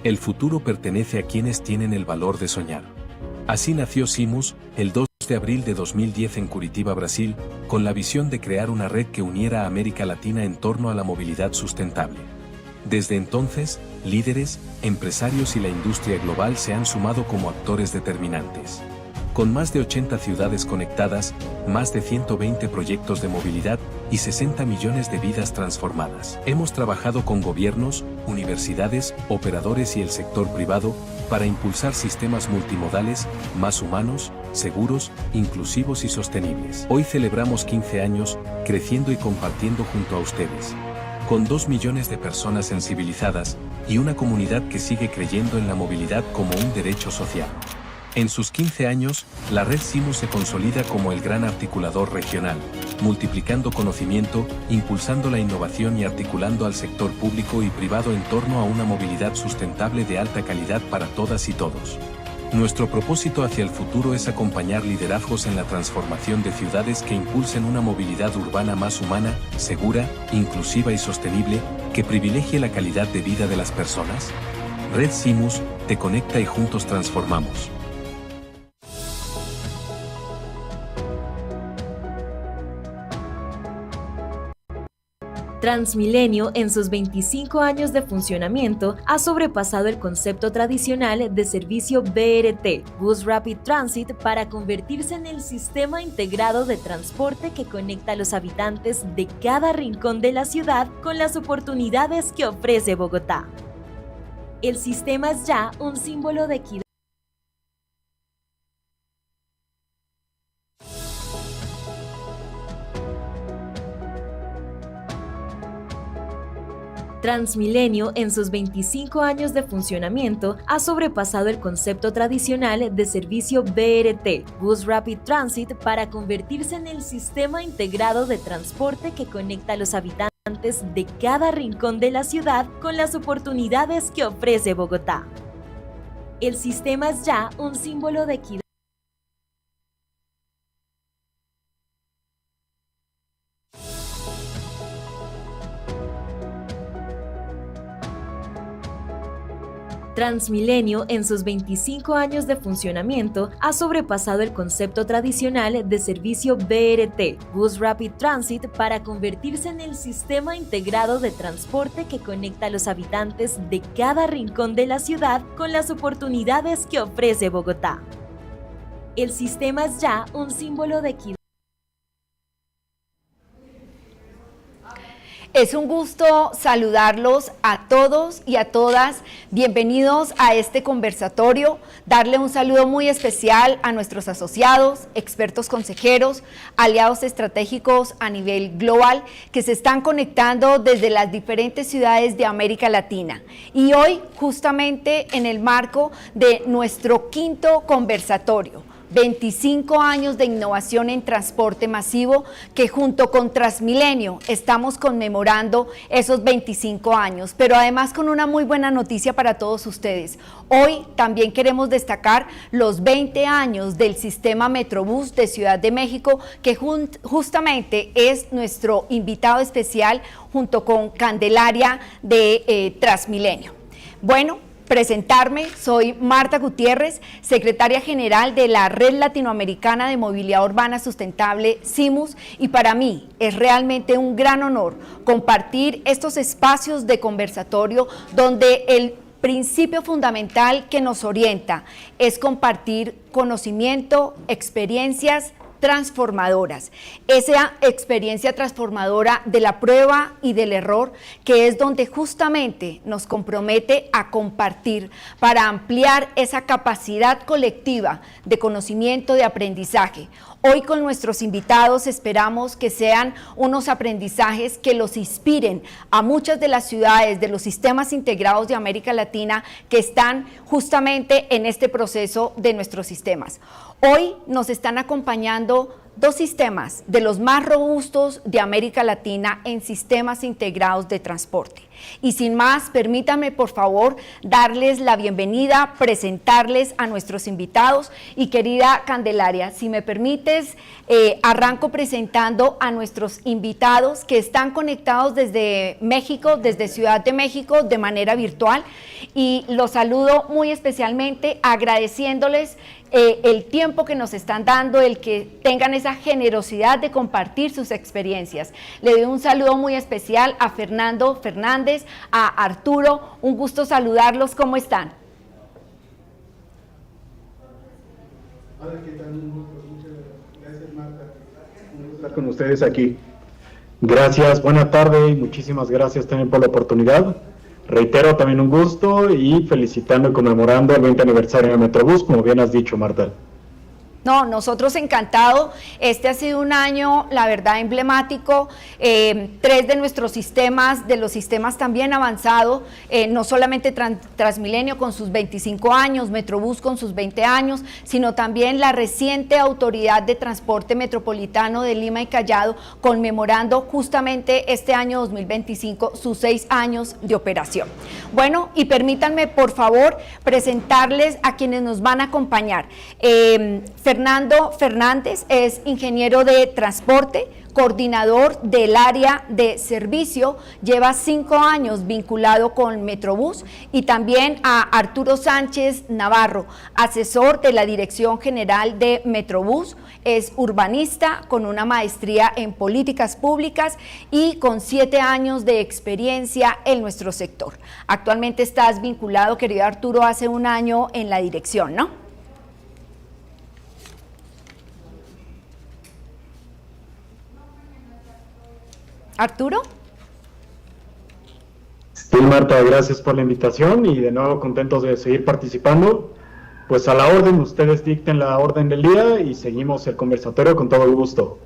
El futuro pertenece a quienes tienen el valor de soñar. Así nació Simus, el 2 de abril de 2010 en Curitiba, Brasil, con la visión de crear una red que uniera a América Latina en torno a la movilidad sustentable. Desde entonces, líderes, empresarios y la industria global se han sumado como actores determinantes. Con más de 80 ciudades conectadas, más de 120 proyectos de movilidad y 60 millones de vidas transformadas. Hemos trabajado con gobiernos, universidades, operadores y el sector privado para impulsar sistemas multimodales, más humanos, seguros, inclusivos y sostenibles. Hoy celebramos 15 años, creciendo y compartiendo junto a ustedes. Con 2 millones de personas sensibilizadas y una comunidad que sigue creyendo en la movilidad como un derecho social. En sus 15 años, la red Simus se consolida como el gran articulador regional, multiplicando conocimiento, impulsando la innovación y articulando al sector público y privado en torno a una movilidad sustentable de alta calidad para todas y todos. Nuestro propósito hacia el futuro es acompañar liderazgos en la transformación de ciudades que impulsen una movilidad urbana más humana, segura, inclusiva y sostenible, que privilegie la calidad de vida de las personas. Red Simus te conecta y juntos transformamos. Transmilenio, en sus 25 años de funcionamiento, ha sobrepasado el concepto tradicional de servicio BRT, Bus Rapid Transit, para convertirse en el sistema integrado de transporte que conecta a los habitantes de cada rincón de la ciudad con las oportunidades que ofrece Bogotá. El sistema es ya un símbolo de equidad. Transmilenio, en sus 25 años de funcionamiento, ha sobrepasado el concepto tradicional de servicio BRT, Bus Rapid Transit, para convertirse en el sistema integrado de transporte que conecta a los habitantes de cada rincón de la ciudad con las oportunidades que ofrece Bogotá. El sistema es ya un símbolo de equidad. Transmilenio, en sus 25 años de funcionamiento, ha sobrepasado el concepto tradicional de servicio BRT, Bus Rapid Transit, para convertirse en el sistema integrado de transporte que conecta a los habitantes de cada rincón de la ciudad con las oportunidades que ofrece Bogotá. El sistema es ya un símbolo de equidad. Es un gusto saludarlos a todos y a todas. Bienvenidos a este conversatorio. Darle un saludo muy especial a nuestros asociados, expertos consejeros, aliados estratégicos a nivel global que se están conectando desde las diferentes ciudades de América Latina. Y hoy, justamente en el marco de nuestro quinto conversatorio, 25 años de innovación en transporte masivo, que junto con Transmilenio estamos conmemorando esos 25 años, pero además con una muy buena noticia para todos ustedes. Hoy también queremos destacar los 20 años del sistema Metrobús de Ciudad de México, que justamente es nuestro invitado especial junto con Candelaria de Transmilenio. Bueno, presentarme, soy Marta Gutiérrez, secretaria general de la Red Latinoamericana de Movilidad Urbana Sustentable, Simus, y para mí es realmente un gran honor compartir estos espacios de conversatorio donde el principio fundamental que nos orienta es compartir conocimiento, experiencias transformadoras, esa experiencia transformadora de la prueba y del error, que es donde justamente nos compromete a compartir para ampliar esa capacidad colectiva de conocimiento, de aprendizaje. Hoy con nuestros invitados esperamos que sean unos aprendizajes que los inspiren a muchas de las ciudades de los sistemas integrados de América Latina que están justamente en este proceso de nuestros sistemas. Hoy nos están acompañando dos sistemas de los más robustos de América Latina en sistemas integrados de transporte. Y sin más, permítanme por favor darles la bienvenida, presentarles a nuestros invitados. Y querida Candelaria, si me permites, arranco presentando a nuestros invitados que están conectados desde México, desde Ciudad de México, de manera virtual, y los saludo muy especialmente agradeciéndoles el tiempo que nos están dando, el que tengan esa generosidad de compartir sus experiencias. Le doy un saludo muy especial a Fernando Fernández, a Arturo, un gusto saludarlos, ¿cómo están? Hola, ¿qué tal? Un gusto, muchas gracias, Marta. Un gusto estar con ustedes aquí. Gracias, buena tarde y muchísimas gracias también por la oportunidad. Reitero también un gusto y felicitando y conmemorando el 20 aniversario de Metrobús, como bien has dicho, Marta. No, nosotros encantado. Este ha sido un año, la verdad, emblemático. 3 de nuestros sistemas, de los sistemas también avanzados, no solamente Transmilenio con sus 25 años, Metrobús con sus 20 años, sino también la reciente Autoridad de Transporte Metropolitano de Lima y Callao, conmemorando justamente este año 2025 sus 6 años de operación. Bueno, y permítanme, por favor, presentarles a quienes nos van a acompañar. Fernando Fernández es ingeniero de transporte, coordinador del área de servicio, lleva 5 años vinculado con Metrobús, y también a Arturo Sánchez Navarro, asesor de la Dirección General de Metrobús, es urbanista con una maestría en políticas públicas y con 7 años de experiencia en nuestro sector. Actualmente estás vinculado, querido Arturo, hace un año en la dirección, ¿no? Arturo. Sí, Marta, gracias por la invitación y de nuevo contentos de seguir participando. Pues a la orden, ustedes dicten la orden del día y seguimos el conversatorio con todo el gusto.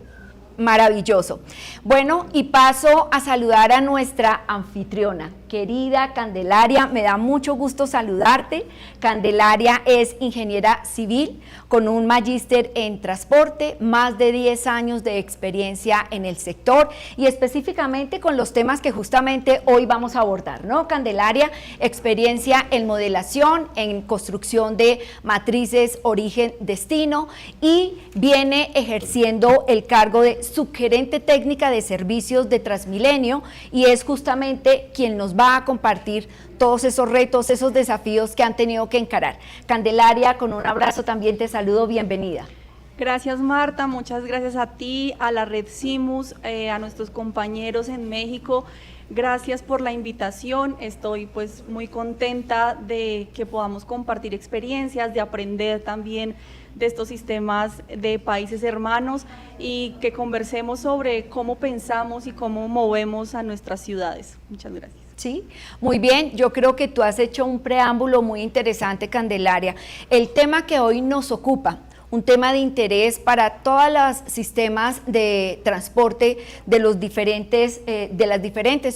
Maravilloso. Bueno, y paso a saludar a nuestra anfitriona, querida Candelaria, me da mucho gusto saludarte. Candelaria es ingeniera civil con un magíster en transporte, más de 10 años de experiencia en el sector y específicamente con los temas que justamente hoy vamos a abordar, ¿no? Candelaria, experiencia en modelación, en construcción de matrices origen-destino y viene ejerciendo el cargo de subgerente técnica de servicios de Transmilenio y es justamente quien nos va a compartir todos esos retos, esos desafíos que han tenido que encarar. Candelaria, con un abrazo también te saludo, bienvenida. Gracias, Marta, muchas gracias a ti, a la Red Simus, a nuestros compañeros en México. Gracias por la invitación, estoy pues muy contenta de que podamos compartir experiencias, de aprender también de estos sistemas de países hermanos y que conversemos sobre cómo pensamos y cómo movemos a nuestras ciudades. Muchas gracias. Sí, muy bien, yo creo que tú has hecho un preámbulo muy interesante, Candelaria. El tema que hoy nos ocupa, un tema de interés para todos los sistemas de transporte de las diferentes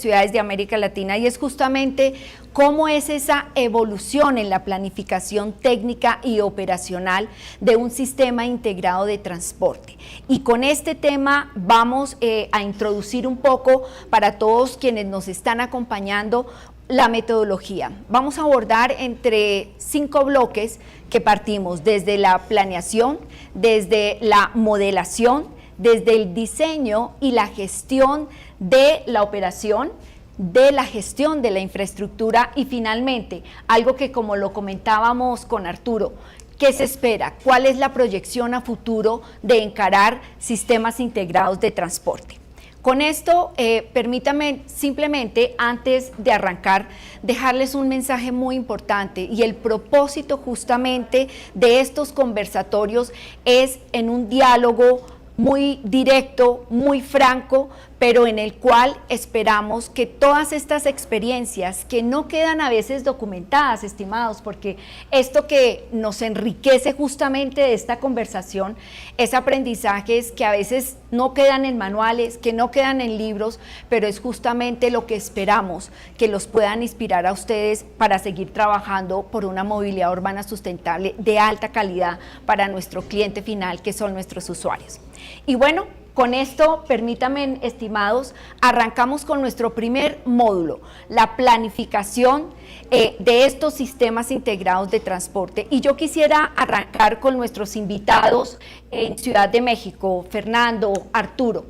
ciudades de América Latina y es justamente cómo es esa evolución en la planificación técnica y operacional de un sistema integrado de transporte. Y con este tema vamos a introducir un poco para todos quienes nos están acompañando la metodología. Vamos a abordar entre 5 bloques que partimos desde la planeación, desde la modelación, desde el diseño y la gestión de la operación, de la gestión de la infraestructura y finalmente, algo que como lo comentábamos con Arturo, ¿qué se espera? ¿Cuál es la proyección a futuro de encarar sistemas integrados de transporte? Con esto, permítame simplemente, antes de arrancar, dejarles un mensaje muy importante y el propósito justamente de estos conversatorios es en un diálogo muy directo, muy franco, pero en el cual esperamos que todas estas experiencias que no quedan a veces documentadas, estimados, porque esto que nos enriquece justamente de esta conversación es aprendizajes que a veces no quedan en manuales, que no quedan en libros, pero es justamente lo que esperamos que los puedan inspirar a ustedes para seguir trabajando por una movilidad urbana sustentable de alta calidad para nuestro cliente final, que son nuestros usuarios. Y bueno, con esto, permítanme, estimados, arrancamos con nuestro primer módulo, la planificación de estos sistemas integrados de transporte. Y yo quisiera arrancar con nuestros invitados en Ciudad de México, Fernando, Arturo.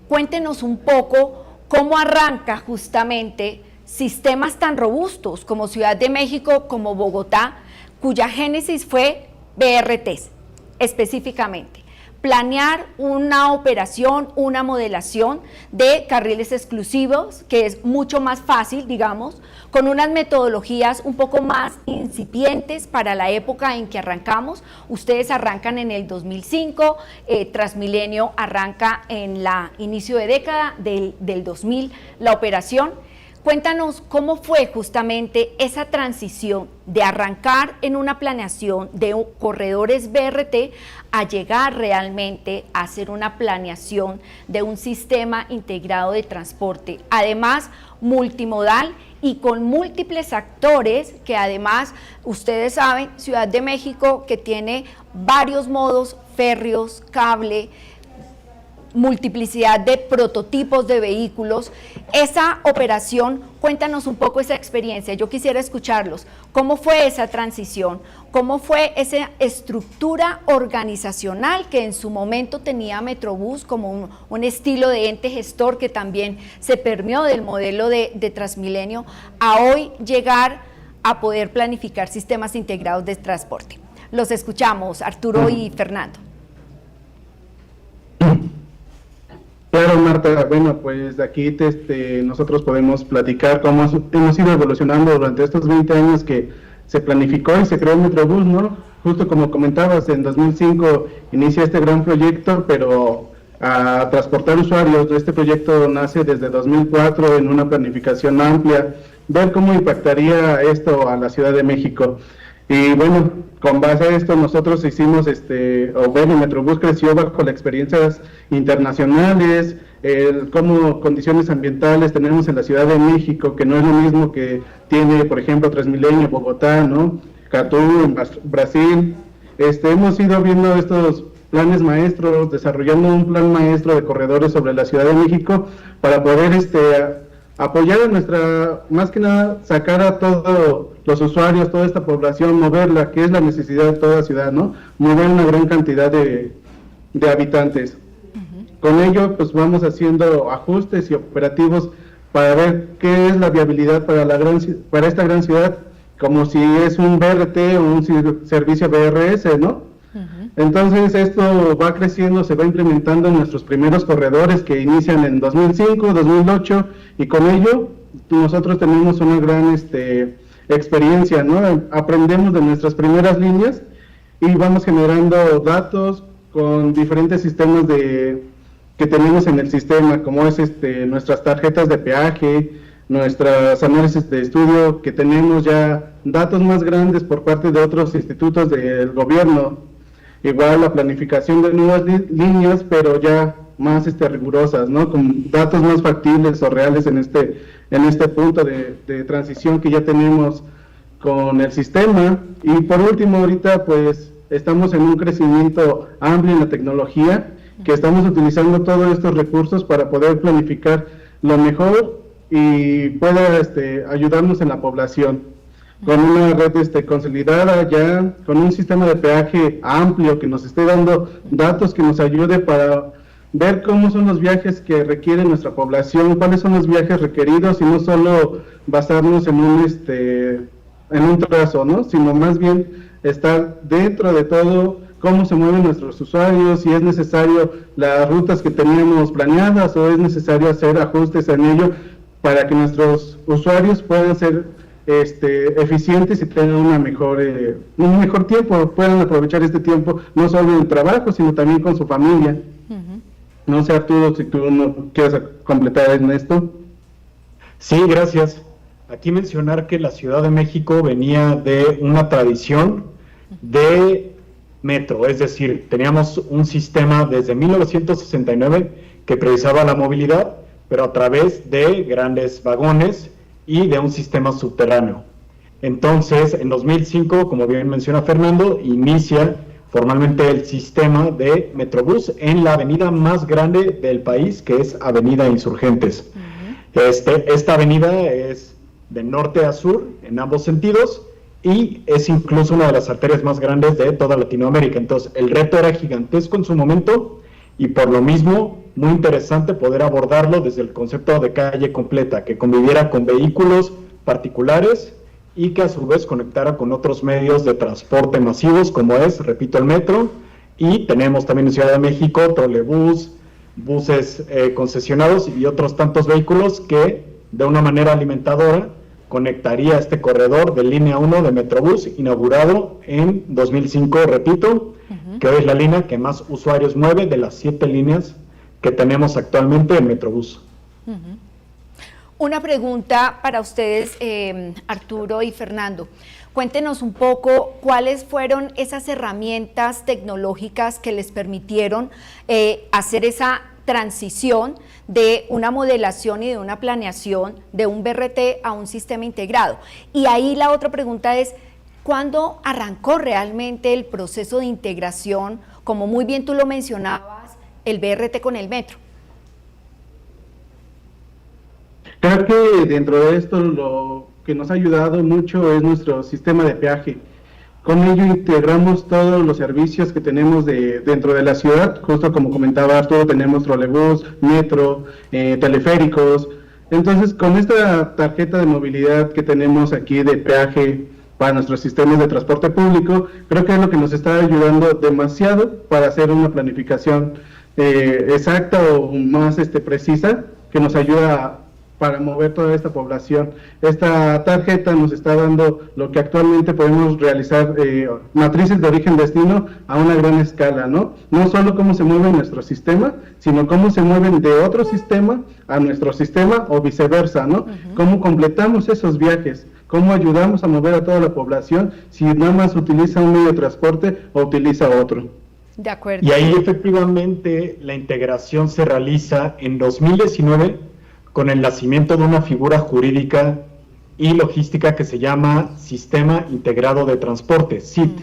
Cuéntenos un poco cómo arranca justamente sistemas tan robustos como Ciudad de México, como Bogotá, cuya génesis fue BRTs, específicamente. Planear una operación, una modelación de carriles exclusivos, que es mucho más fácil, digamos, con unas metodologías un poco más incipientes para la época en que arrancamos. Ustedes arrancan en el 2005, Transmilenio arranca en la inicio de década del 2000, la operación. Cuéntanos cómo fue justamente esa transición de arrancar en una planeación de corredores BRT a llegar realmente a hacer una planeación de un sistema integrado de transporte, además multimodal y con múltiples actores, que además ustedes saben, Ciudad de México, que tiene varios modos férreos, cable, multiplicidad de prototipos de vehículos. Esa operación, cuéntanos un poco esa experiencia, yo quisiera escucharlos. ¿Cómo fue esa transición? ¿Cómo fue esa estructura organizacional que en su momento tenía Metrobús como un estilo de ente gestor que también se permeó del modelo de Transmilenio a hoy llegar a poder planificar sistemas integrados de transporte? Los escuchamos, Arturo y Fernando. Claro, Marta, bueno, pues aquí nosotros podemos platicar cómo hemos ido evolucionando durante estos 20 años que se planificó y se creó Metrobús, ¿no? Justo como comentabas, en 2005 inicia este gran proyecto, pero a transportar usuarios. Este proyecto nace desde 2004 en una planificación amplia, ver cómo impactaría esto a la Ciudad de México. Y bueno, con base a esto nosotros hicimos, Metrobús creció bajo las experiencias internacionales, cómo condiciones ambientales tenemos en la Ciudad de México, que no es lo mismo que tiene, por ejemplo, Transmilenio, Bogotá, ¿no? Catú, en Brasil. Hemos ido viendo estos planes maestros, desarrollando un plan maestro de corredores sobre la Ciudad de México para poder apoyar a nuestra, más que nada, sacar a todos los usuarios, toda esta población, moverla, que es la necesidad de toda ciudad, ¿no? Mover una gran cantidad de habitantes. Con ello, pues vamos haciendo ajustes y operativos para ver qué es la viabilidad para esta gran ciudad, como si es un BRT o un servicio BRS, ¿no? Entonces esto va creciendo, se va implementando en nuestros primeros corredores que inician en 2005, 2008, y con ello nosotros tenemos una gran experiencia, ¿no? Aprendemos de nuestras primeras líneas y vamos generando datos con diferentes sistemas que tenemos en el sistema, como es nuestras tarjetas de peaje, nuestras análisis de estudio, que tenemos ya datos más grandes por parte de otros institutos del gobierno. Igual la planificación de nuevas líneas, pero ya más rigurosas, ¿no? Con datos más factibles o reales en este punto de transición que ya tenemos con el sistema. Y por último, ahorita pues estamos en un crecimiento amplio en la tecnología, que estamos utilizando todos estos recursos para poder planificar lo mejor y pueda ayudarnos en la población. Con una red consolidada ya, con un sistema de peaje amplio que nos esté dando datos que nos ayude para ver cómo son los viajes que requiere nuestra población, cuáles son los viajes requeridos, y no solo basarnos en un trazo, ¿no? Sino más bien estar dentro de todo, cómo se mueven nuestros usuarios, si es necesario las rutas que teníamos planeadas o es necesario hacer ajustes en ello para que nuestros usuarios puedan ser eficientes y tengan un mejor tiempo, puedan aprovechar este tiempo no solo en el trabajo, sino también con su familia. No sé, Arturo, si tú no quieres completar en esto. Sí, gracias. Aquí mencionar que la Ciudad de México venía de una tradición de metro, es decir, teníamos un sistema desde 1969 que priorizaba la movilidad, pero a través de grandes vagones y de un sistema subterráneo. Entonces, en 2005, como bien menciona Fernando, inicia formalmente el sistema de Metrobús en la avenida más grande del país, que es Avenida Insurgentes. Esta avenida es de norte a sur, en ambos sentidos, y es incluso una de las arterias más grandes de toda Latinoamérica. Entonces, el reto era gigantesco en su momento, y por lo mismo, muy interesante poder abordarlo desde el concepto de calle completa, que conviviera con vehículos particulares y que a su vez conectara con otros medios de transporte masivos, como es, repito, el metro, y tenemos también en Ciudad de México trolebús, buses concesionados y otros tantos vehículos que de una manera alimentadora conectaría este corredor de línea 1 de Metrobús, inaugurado en 2005, repito, que hoy es la línea que más usuarios mueve de las 7 líneas que tenemos actualmente en Metrobús. Una pregunta para ustedes, Arturo y Fernando. Cuéntenos un poco cuáles fueron esas herramientas tecnológicas que les permitieron hacer esa transición de una modelación y de una planeación de un BRT a un sistema integrado. Y ahí la otra pregunta es, ¿cuándo arrancó realmente el proceso de integración, como muy bien tú lo mencionabas, el BRT con el metro? Creo que dentro de esto lo que nos ha ayudado mucho es nuestro sistema de peaje. Con ello integramos todos los servicios que tenemos dentro de la ciudad, justo como comentaba Arturo, tenemos trolebús, metro, teleféricos. Entonces, con esta tarjeta de movilidad que tenemos aquí de peaje para nuestros sistemas de transporte público, creo que es lo que nos está ayudando demasiado para hacer una planificación exacta o más precisa, que nos ayuda para mover toda esta población. Esta tarjeta nos está dando lo que actualmente podemos realizar, matrices de origen-destino a una gran escala, ¿no? No solo cómo se mueve nuestro sistema, sino cómo se mueven de otro sistema a nuestro sistema o viceversa, ¿no? Cómo completamos esos viajes, cómo ayudamos a mover a toda la población si nada más utiliza un medio de transporte o utiliza otro. De acuerdo. Y ahí efectivamente la integración se realiza en 2019 con el nacimiento de una figura jurídica y logística que se llama Sistema Integrado de Transporte, SIT.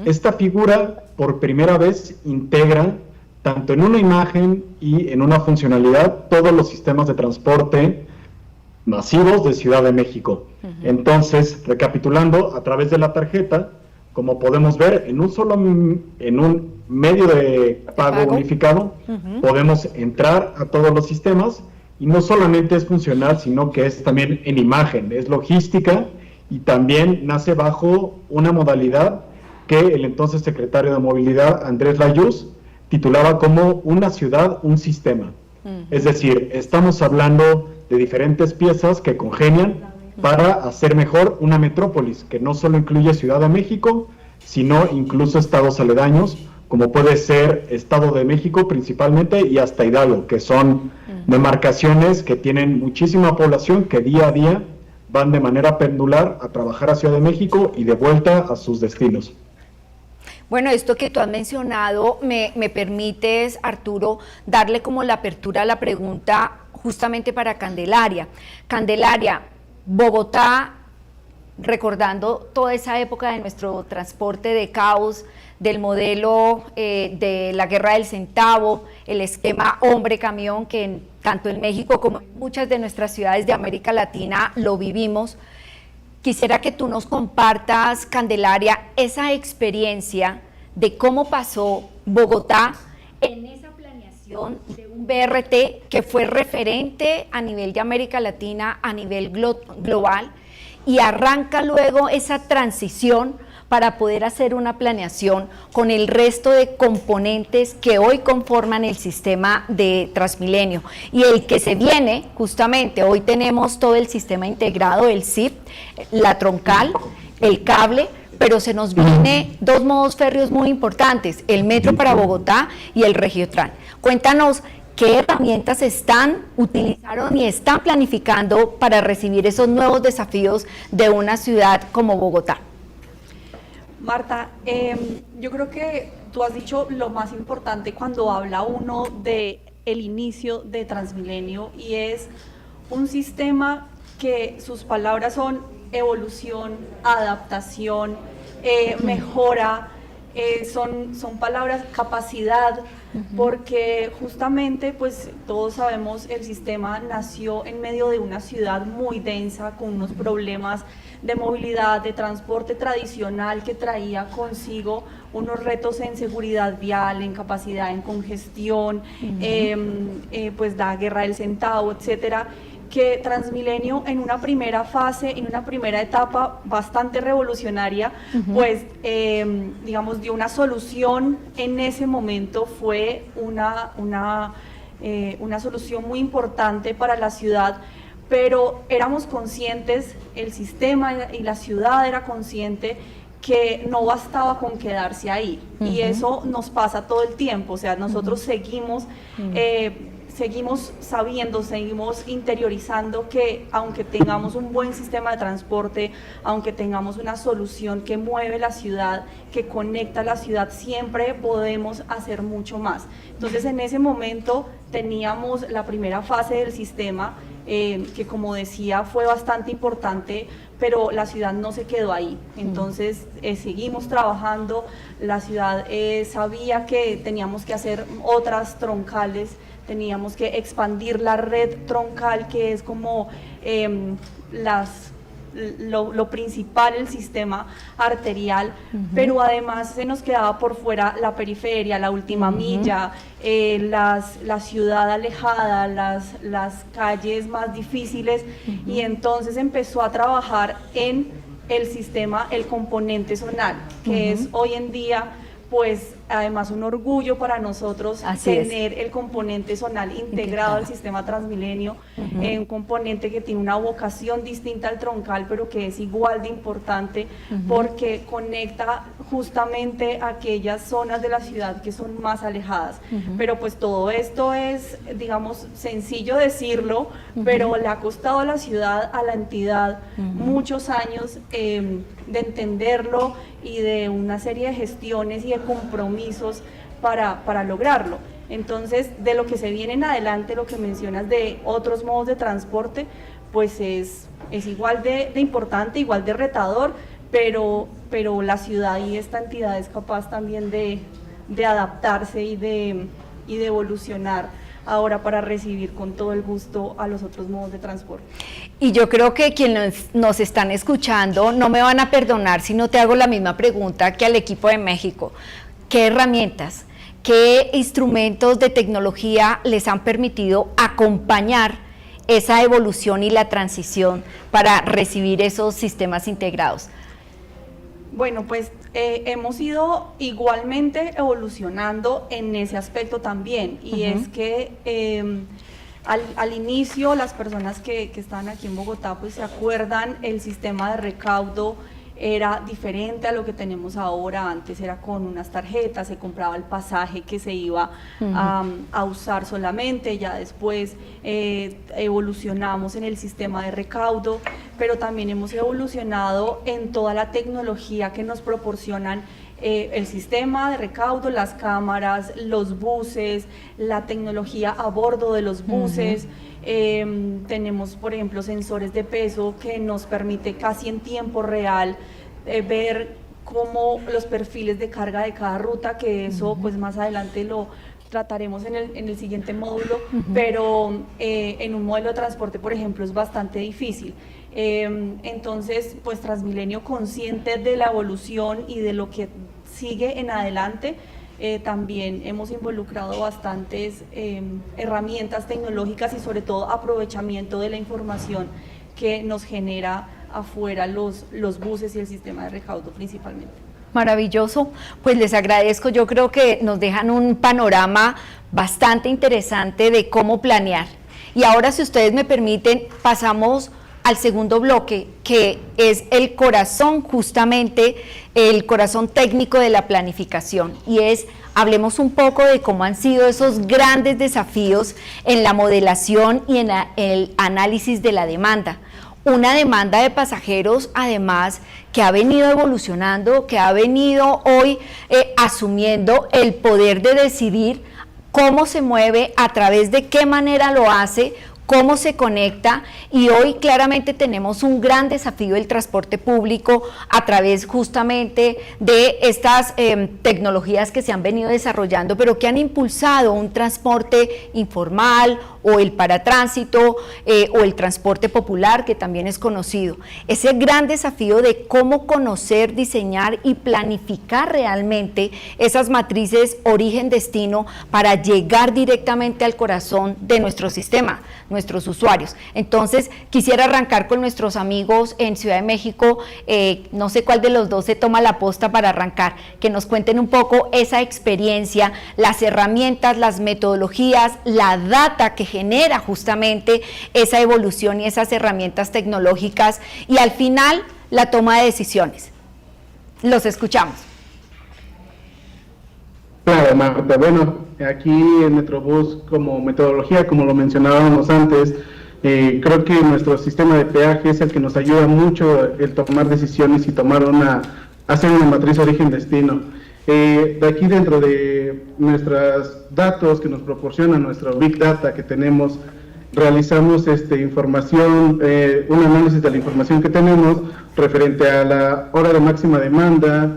Esta figura por primera vez integra tanto en una imagen y en una funcionalidad todos los sistemas de transporte masivos de Ciudad de México. Entonces, recapitulando, a través de la tarjeta, como podemos ver, en un medio de pago unificado, podemos entrar a todos los sistemas. Y no solamente es funcional, sino que es también en imagen, es logística y también nace bajo una modalidad que el entonces secretario de Movilidad, Andrés Layuz, titulaba como Una ciudad, un sistema. Es decir, estamos hablando de diferentes piezas que congenian para hacer mejor una metrópolis, que no solo incluye Ciudad de México, sino incluso estados aledaños, como puede ser Estado de México principalmente y hasta Hidalgo, que son demarcaciones que tienen muchísima población que día a día van de manera pendular a trabajar a Ciudad de México y de vuelta a sus destinos. Bueno, esto que tú has mencionado, me permites, Arturo, darle como la apertura a la pregunta justamente para Candelaria. Candelaria, Bogotá, recordando toda esa época de nuestro transporte de caos, del modelo de la guerra del centavo, el esquema hombre-camión, que tanto en México como en muchas de nuestras ciudades de América Latina lo vivimos. Quisiera que tú nos compartas, Candelaria, esa experiencia de cómo pasó Bogotá en esa planeación de un BRT que fue referente a nivel de América Latina, a nivel global, y arranca luego esa transición para poder hacer una planeación con el resto de componentes que hoy conforman el sistema de Transmilenio. Y el que se viene, justamente, hoy tenemos todo el sistema integrado, el SIP, la troncal, el cable, pero se nos viene dos modos férreos muy importantes, el metro para Bogotá y el Regiotran. Cuéntanos qué herramientas utilizaron y están planificando para recibir esos nuevos desafíos de una ciudad como Bogotá. Marta, yo creo que tú has dicho lo más importante cuando habla uno de el inicio de Transmilenio, y es un sistema que sus palabras son evolución, adaptación, mejora, son palabras, capacidad, porque justamente pues todos sabemos el sistema nació en medio de una ciudad muy densa con unos problemas de movilidad, de transporte tradicional que traía consigo unos retos en seguridad vial, en capacidad, en congestión, pues la guerra del centavo, etcétera, que Transmilenio en una primera fase, en una primera etapa bastante revolucionaria, pues digamos dio una solución. En ese momento fue una solución muy importante para la ciudad, pero éramos conscientes, el sistema y la ciudad era consciente que no bastaba con quedarse ahí, y eso nos pasa todo el tiempo. O sea, nosotros seguimos sabiendo, seguimos interiorizando que aunque tengamos un buen sistema de transporte, aunque tengamos una solución que mueve la ciudad, que conecta la ciudad, siempre podemos hacer mucho más. Entonces, en ese momento teníamos la primera fase del sistema, que como decía fue bastante importante, pero la ciudad no se quedó ahí. Entonces seguimos trabajando, la ciudad sabía que teníamos que hacer otras troncales, teníamos que expandir la red troncal, que es como lo principal, el sistema arterial, pero además se nos quedaba por fuera la periferia, la última milla, la ciudad alejada, las calles más difíciles, y entonces empezó a trabajar en el sistema, el componente zonal, que es hoy en día pues además un orgullo para nosotros tener el componente zonal integrado al sistema Transmilenio, un componente que tiene una vocación distinta al troncal, pero que es igual de importante, porque conecta justamente aquellas zonas de la ciudad que son más alejadas. Pero pues todo esto es, digamos, sencillo decirlo, pero le ha costado a la ciudad, a la entidad, muchos años de entenderlo y de una serie de gestiones y de compromisos para lograrlo. Entonces, de lo que se viene en adelante, lo que mencionas de otros modos de transporte, pues es igual de importante, igual de retador, pero la ciudad y esta entidad es capaz también de adaptarse y de evolucionar ahora para recibir con todo el gusto a los otros modos de transporte. Y yo creo que quienes nos están escuchando no me van a perdonar si no te hago la misma pregunta que al equipo de México. ¿Qué herramientas, qué instrumentos de tecnología les han permitido acompañar esa evolución y la transición para recibir esos sistemas integrados? Bueno, pues hemos ido igualmente evolucionando en ese aspecto también, y es que al inicio las personas que estaban aquí en Bogotá pues se acuerdan, el sistema de recaudo era diferente a lo que tenemos ahora. Antes era con unas tarjetas, se compraba el pasaje que se iba a usar solamente, ya después evolucionamos en el sistema de recaudo, pero también hemos evolucionado en toda la tecnología que nos proporcionan el sistema de recaudo, las cámaras, los buses, la tecnología a bordo de los buses. Tenemos, por ejemplo, sensores de peso que nos permite casi en tiempo real ver cómo los perfiles de carga de cada ruta, que eso pues más adelante lo trataremos en el siguiente módulo, pero en un modelo de transporte, por ejemplo, es bastante difícil. Entonces, pues Transmilenio, consciente de la evolución y de lo que sigue en adelante, también hemos involucrado bastantes herramientas tecnológicas y sobre todo aprovechamiento de la información que nos genera afuera los buses y el sistema de recaudo principalmente. Maravilloso, pues les agradezco. Yo creo que nos dejan un panorama bastante interesante de cómo planear. Y ahora, si ustedes me permiten, pasamos al segundo bloque, que es el corazón, justamente, el corazón técnico de la planificación, y hablemos un poco de cómo han sido esos grandes desafíos en la modelación y en el análisis de la demanda. Una demanda de pasajeros, además, que ha venido evolucionando, que ha venido hoy asumiendo el poder de decidir cómo se mueve, a través de qué manera lo hace, cómo se conecta, y hoy claramente tenemos un gran desafío del transporte público a través justamente de estas tecnologías que se han venido desarrollando, pero que han impulsado un transporte informal o el paratránsito o el transporte popular, que también es conocido. Ese gran desafío de cómo conocer, diseñar y planificar realmente esas matrices origen-destino para llegar directamente al corazón de nuestro sistema, nuestros usuarios. Entonces, quisiera arrancar con nuestros amigos en Ciudad de México, no sé cuál de los dos se toma la posta para arrancar, que nos cuenten un poco esa experiencia, las herramientas, las metodologías, la data que genera justamente esa evolución y esas herramientas tecnológicas, y al final la toma de decisiones. Los escuchamos. Claro, Marta. Bueno, aquí en Metrobús, como metodología, como lo mencionábamos antes, creo que nuestro sistema de peaje es el que nos ayuda mucho el tomar decisiones y hacer una matriz origen-destino. De aquí, dentro de nuestros datos que nos proporciona nuestro Big Data que tenemos, realizamos un análisis de la información que tenemos referente a la hora de máxima demanda,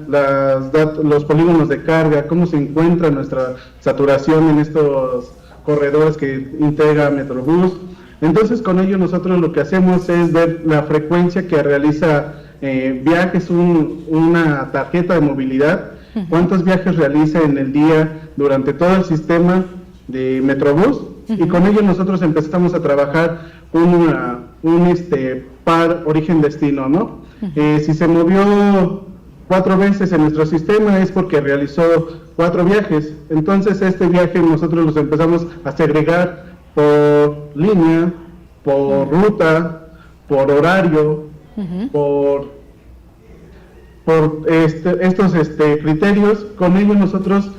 los polígonos de carga, cómo se encuentra nuestra saturación en estos corredores que integra Metrobús. Entonces, con ello nosotros lo que hacemos es ver la frecuencia que realiza viajes, una tarjeta de movilidad, cuántos viajes realiza en el día durante todo el sistema de Metrobús, y con ello nosotros empezamos a trabajar un par origen-destino, ¿no? Si se movió 4 veces en nuestro sistema es porque realizó 4 viajes. Entonces este viaje nosotros los empezamos a segregar por línea, por ruta, por horario, por estos criterios. Con ello nosotros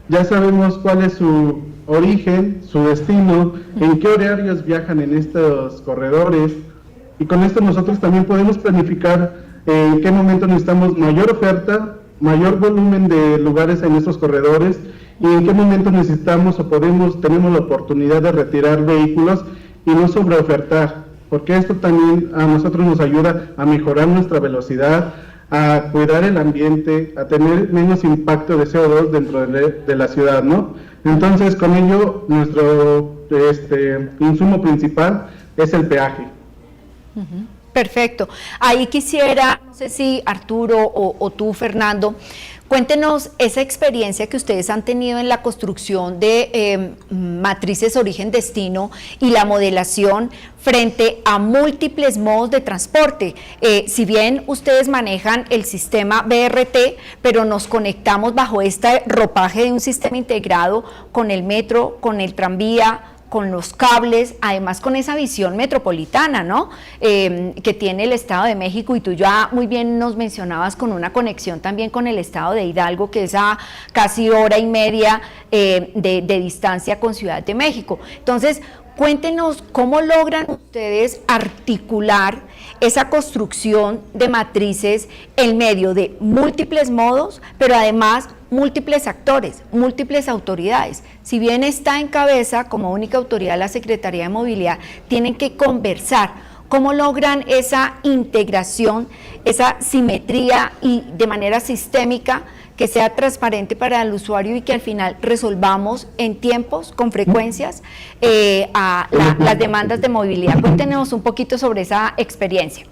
ya sabemos cuál es su origen, su destino, en qué horarios viajan en estos corredores, y con esto nosotros también podemos planificar en qué momento necesitamos mayor oferta, mayor volumen de lugares en estos corredores, y en qué momento necesitamos o tenemos la oportunidad de retirar vehículos y no sobreofertar, porque esto también a nosotros nos ayuda a mejorar nuestra velocidad, a cuidar el ambiente, a tener menos impacto de CO2 dentro de la ciudad, ¿no? Entonces, con ello, nuestro insumo principal es el peaje. Perfecto. Ahí quisiera, no sé si Arturo o tú, Fernando, cuéntenos esa experiencia que ustedes han tenido en la construcción de matrices origen-destino y la modelación frente a múltiples modos de transporte. Si bien ustedes manejan el sistema BRT, pero nos conectamos bajo este ropaje de un sistema integrado con el metro, con el tranvía, con los cables, además con esa visión metropolitana, ¿no? Que tiene el Estado de México, y tú ya muy bien nos mencionabas con una conexión también con el Estado de Hidalgo, que es a casi hora y media de distancia con Ciudad de México. Entonces, cuéntenos cómo logran ustedes articular esa construcción de matrices en medio de múltiples modos, pero además múltiples actores, múltiples autoridades. Si bien está en cabeza como única autoridad la Secretaría de Movilidad, tienen que conversar. ¿Cómo logran esa integración, esa simetría y de manera sistémica que sea transparente para el usuario y que al final resolvamos en tiempos, con frecuencias, las demandas de movilidad? Cuéntenos un poquito sobre esa experiencia.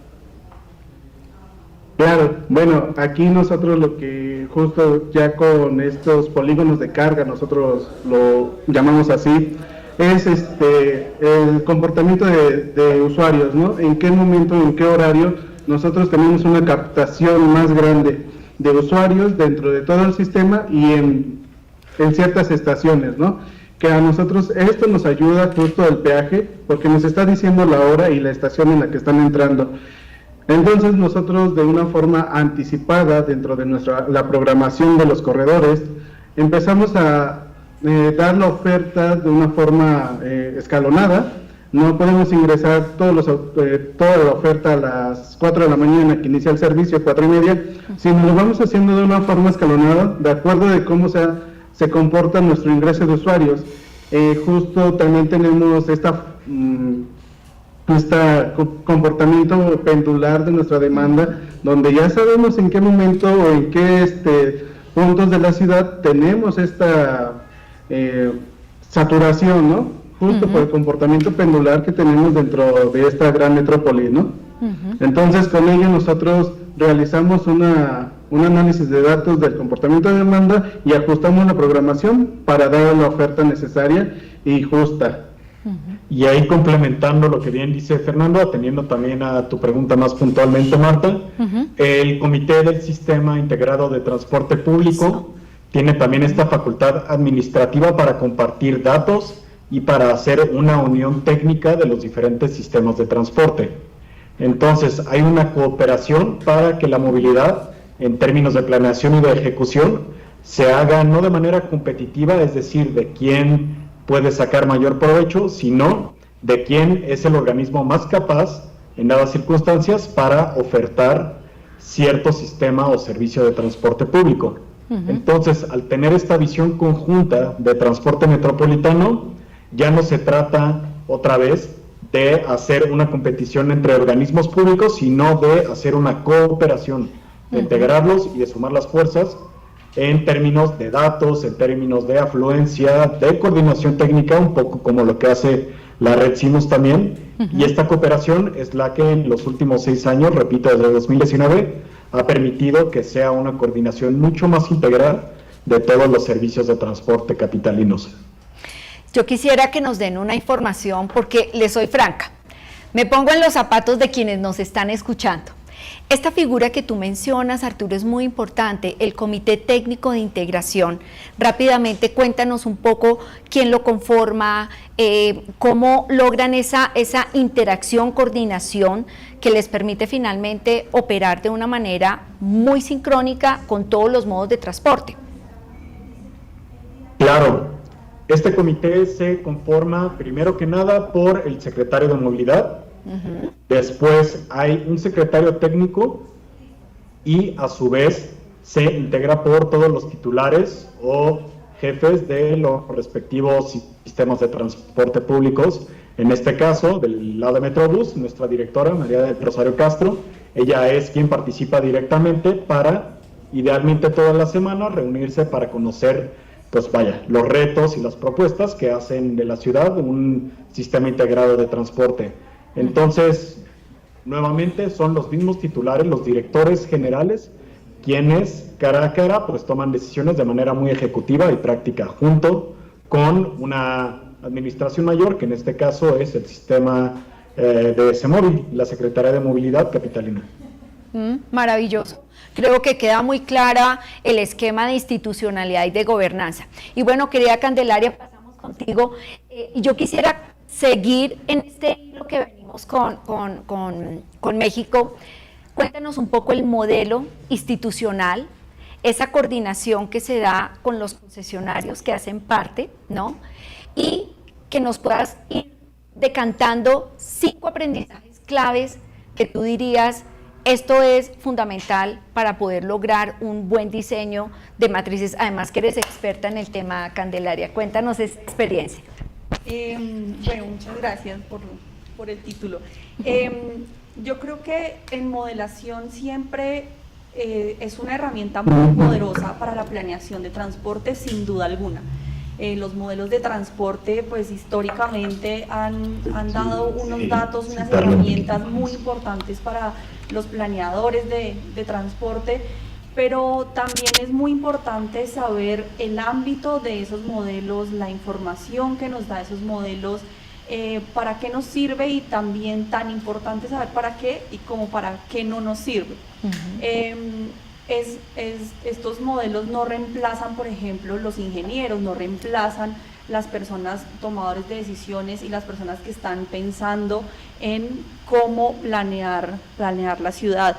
Claro, bueno, aquí nosotros lo que justo ya con estos polígonos de carga, nosotros lo llamamos así, es el comportamiento de usuarios, ¿no? En qué momento, en qué horario nosotros tenemos una captación más grande de usuarios dentro de todo el sistema y en ciertas estaciones, ¿no? que a nosotros esto nos ayuda justo el peaje, porque nos está diciendo la hora y la estación en la que están entrando. Entonces nosotros, de una forma anticipada dentro de la programación de los corredores, empezamos a dar la oferta de una forma escalonada. No podemos ingresar toda la oferta a las 4 de la mañana que inicia el servicio, 4:30, sino lo vamos haciendo de una forma escalonada, de acuerdo de cómo se comporta nuestro ingreso de usuarios. Justo también tenemos este comportamiento pendular de nuestra demanda, donde ya sabemos en qué momento o en qué puntos de la ciudad tenemos esta saturación, ¿no? Justo por el comportamiento pendular que tenemos dentro de esta gran metrópoli, ¿no? Entonces, con ello nosotros realizamos un análisis de datos del comportamiento de demanda y ajustamos la programación para dar la oferta necesaria y justa. Y ahí, complementando lo que bien dice Fernando, atendiendo también a tu pregunta más puntualmente, Marta, el Comité del Sistema Integrado de Transporte Público tiene también esta facultad administrativa para compartir datos y para hacer una unión técnica de los diferentes sistemas de transporte. Entonces, hay una cooperación para que la movilidad, en términos de planeación y de ejecución, se haga no de manera competitiva, es decir, de quién puede sacar mayor provecho, sino de quién es el organismo más capaz, en dadas circunstancias, para ofertar cierto sistema o servicio de transporte público. Entonces, al tener esta visión conjunta de transporte metropolitano, ya no se trata otra vez de hacer una competición entre organismos públicos, sino de hacer una cooperación, de integrarlos y de sumar las fuerzas en términos de datos, en términos de afluencia, de coordinación técnica, un poco como lo que hace la Red Simus también. Y esta cooperación es la que en los últimos 6 años, repito, desde 2019, ha permitido que sea una coordinación mucho más integral de todos los servicios de transporte capitalinos. Yo quisiera que nos den una información, porque les soy franca, me pongo en los zapatos de quienes nos están escuchando. Esta figura que tú mencionas, Arturo, es muy importante, el Comité Técnico de Integración. Rápidamente cuéntanos un poco quién lo conforma, cómo logran esa interacción, coordinación que les permite finalmente operar de una manera muy sincrónica con todos los modos de transporte. Claro. Este comité se conforma, primero que nada, por el secretario de Movilidad. Después hay un secretario técnico y, a su vez, se integra por todos los titulares o jefes de los respectivos sistemas de transporte públicos. En este caso, del lado de Metrobús, nuestra directora, María del Rosario Castro, ella es quien participa directamente para, idealmente toda la semana, reunirse para conocer los retos y las propuestas que hacen de la ciudad un sistema integrado de transporte. Entonces, nuevamente son los mismos titulares, los directores generales, quienes cara a cara pues toman decisiones de manera muy ejecutiva y práctica, junto con una administración mayor, que en este caso es el sistema de SEMOVIL, la Secretaría de Movilidad Capitalina. Maravilloso. Creo que queda muy clara el esquema de institucionalidad y de gobernanza. Y bueno, querida Candelaria, pasamos contigo. Yo quisiera seguir en este hilo que venimos con México. Cuéntanos un poco el modelo institucional, esa coordinación que se da con los concesionarios que hacen parte, ¿no? Y que nos puedas ir decantando 5 aprendizajes claves que tú dirías: esto es fundamental para poder lograr un buen diseño de matrices. Además que eres experta en el tema, Candelaria, cuéntanos esa experiencia. Bueno, muchas gracias por el título. Yo creo que en modelación siempre es una herramienta muy poderosa para la planeación de transporte, sin duda alguna. Los modelos de transporte, pues históricamente han dado unos datos, unas herramientas muy importantes para los planeadores de transporte, pero también es muy importante saber el ámbito de esos modelos, la información que nos da esos modelos, para qué nos sirve, y también tan importante saber para qué y como para qué no nos sirve. Estos modelos no reemplazan, por ejemplo, los ingenieros, no reemplazan las personas tomadores de decisiones y las personas que están pensando en cómo planear la ciudad.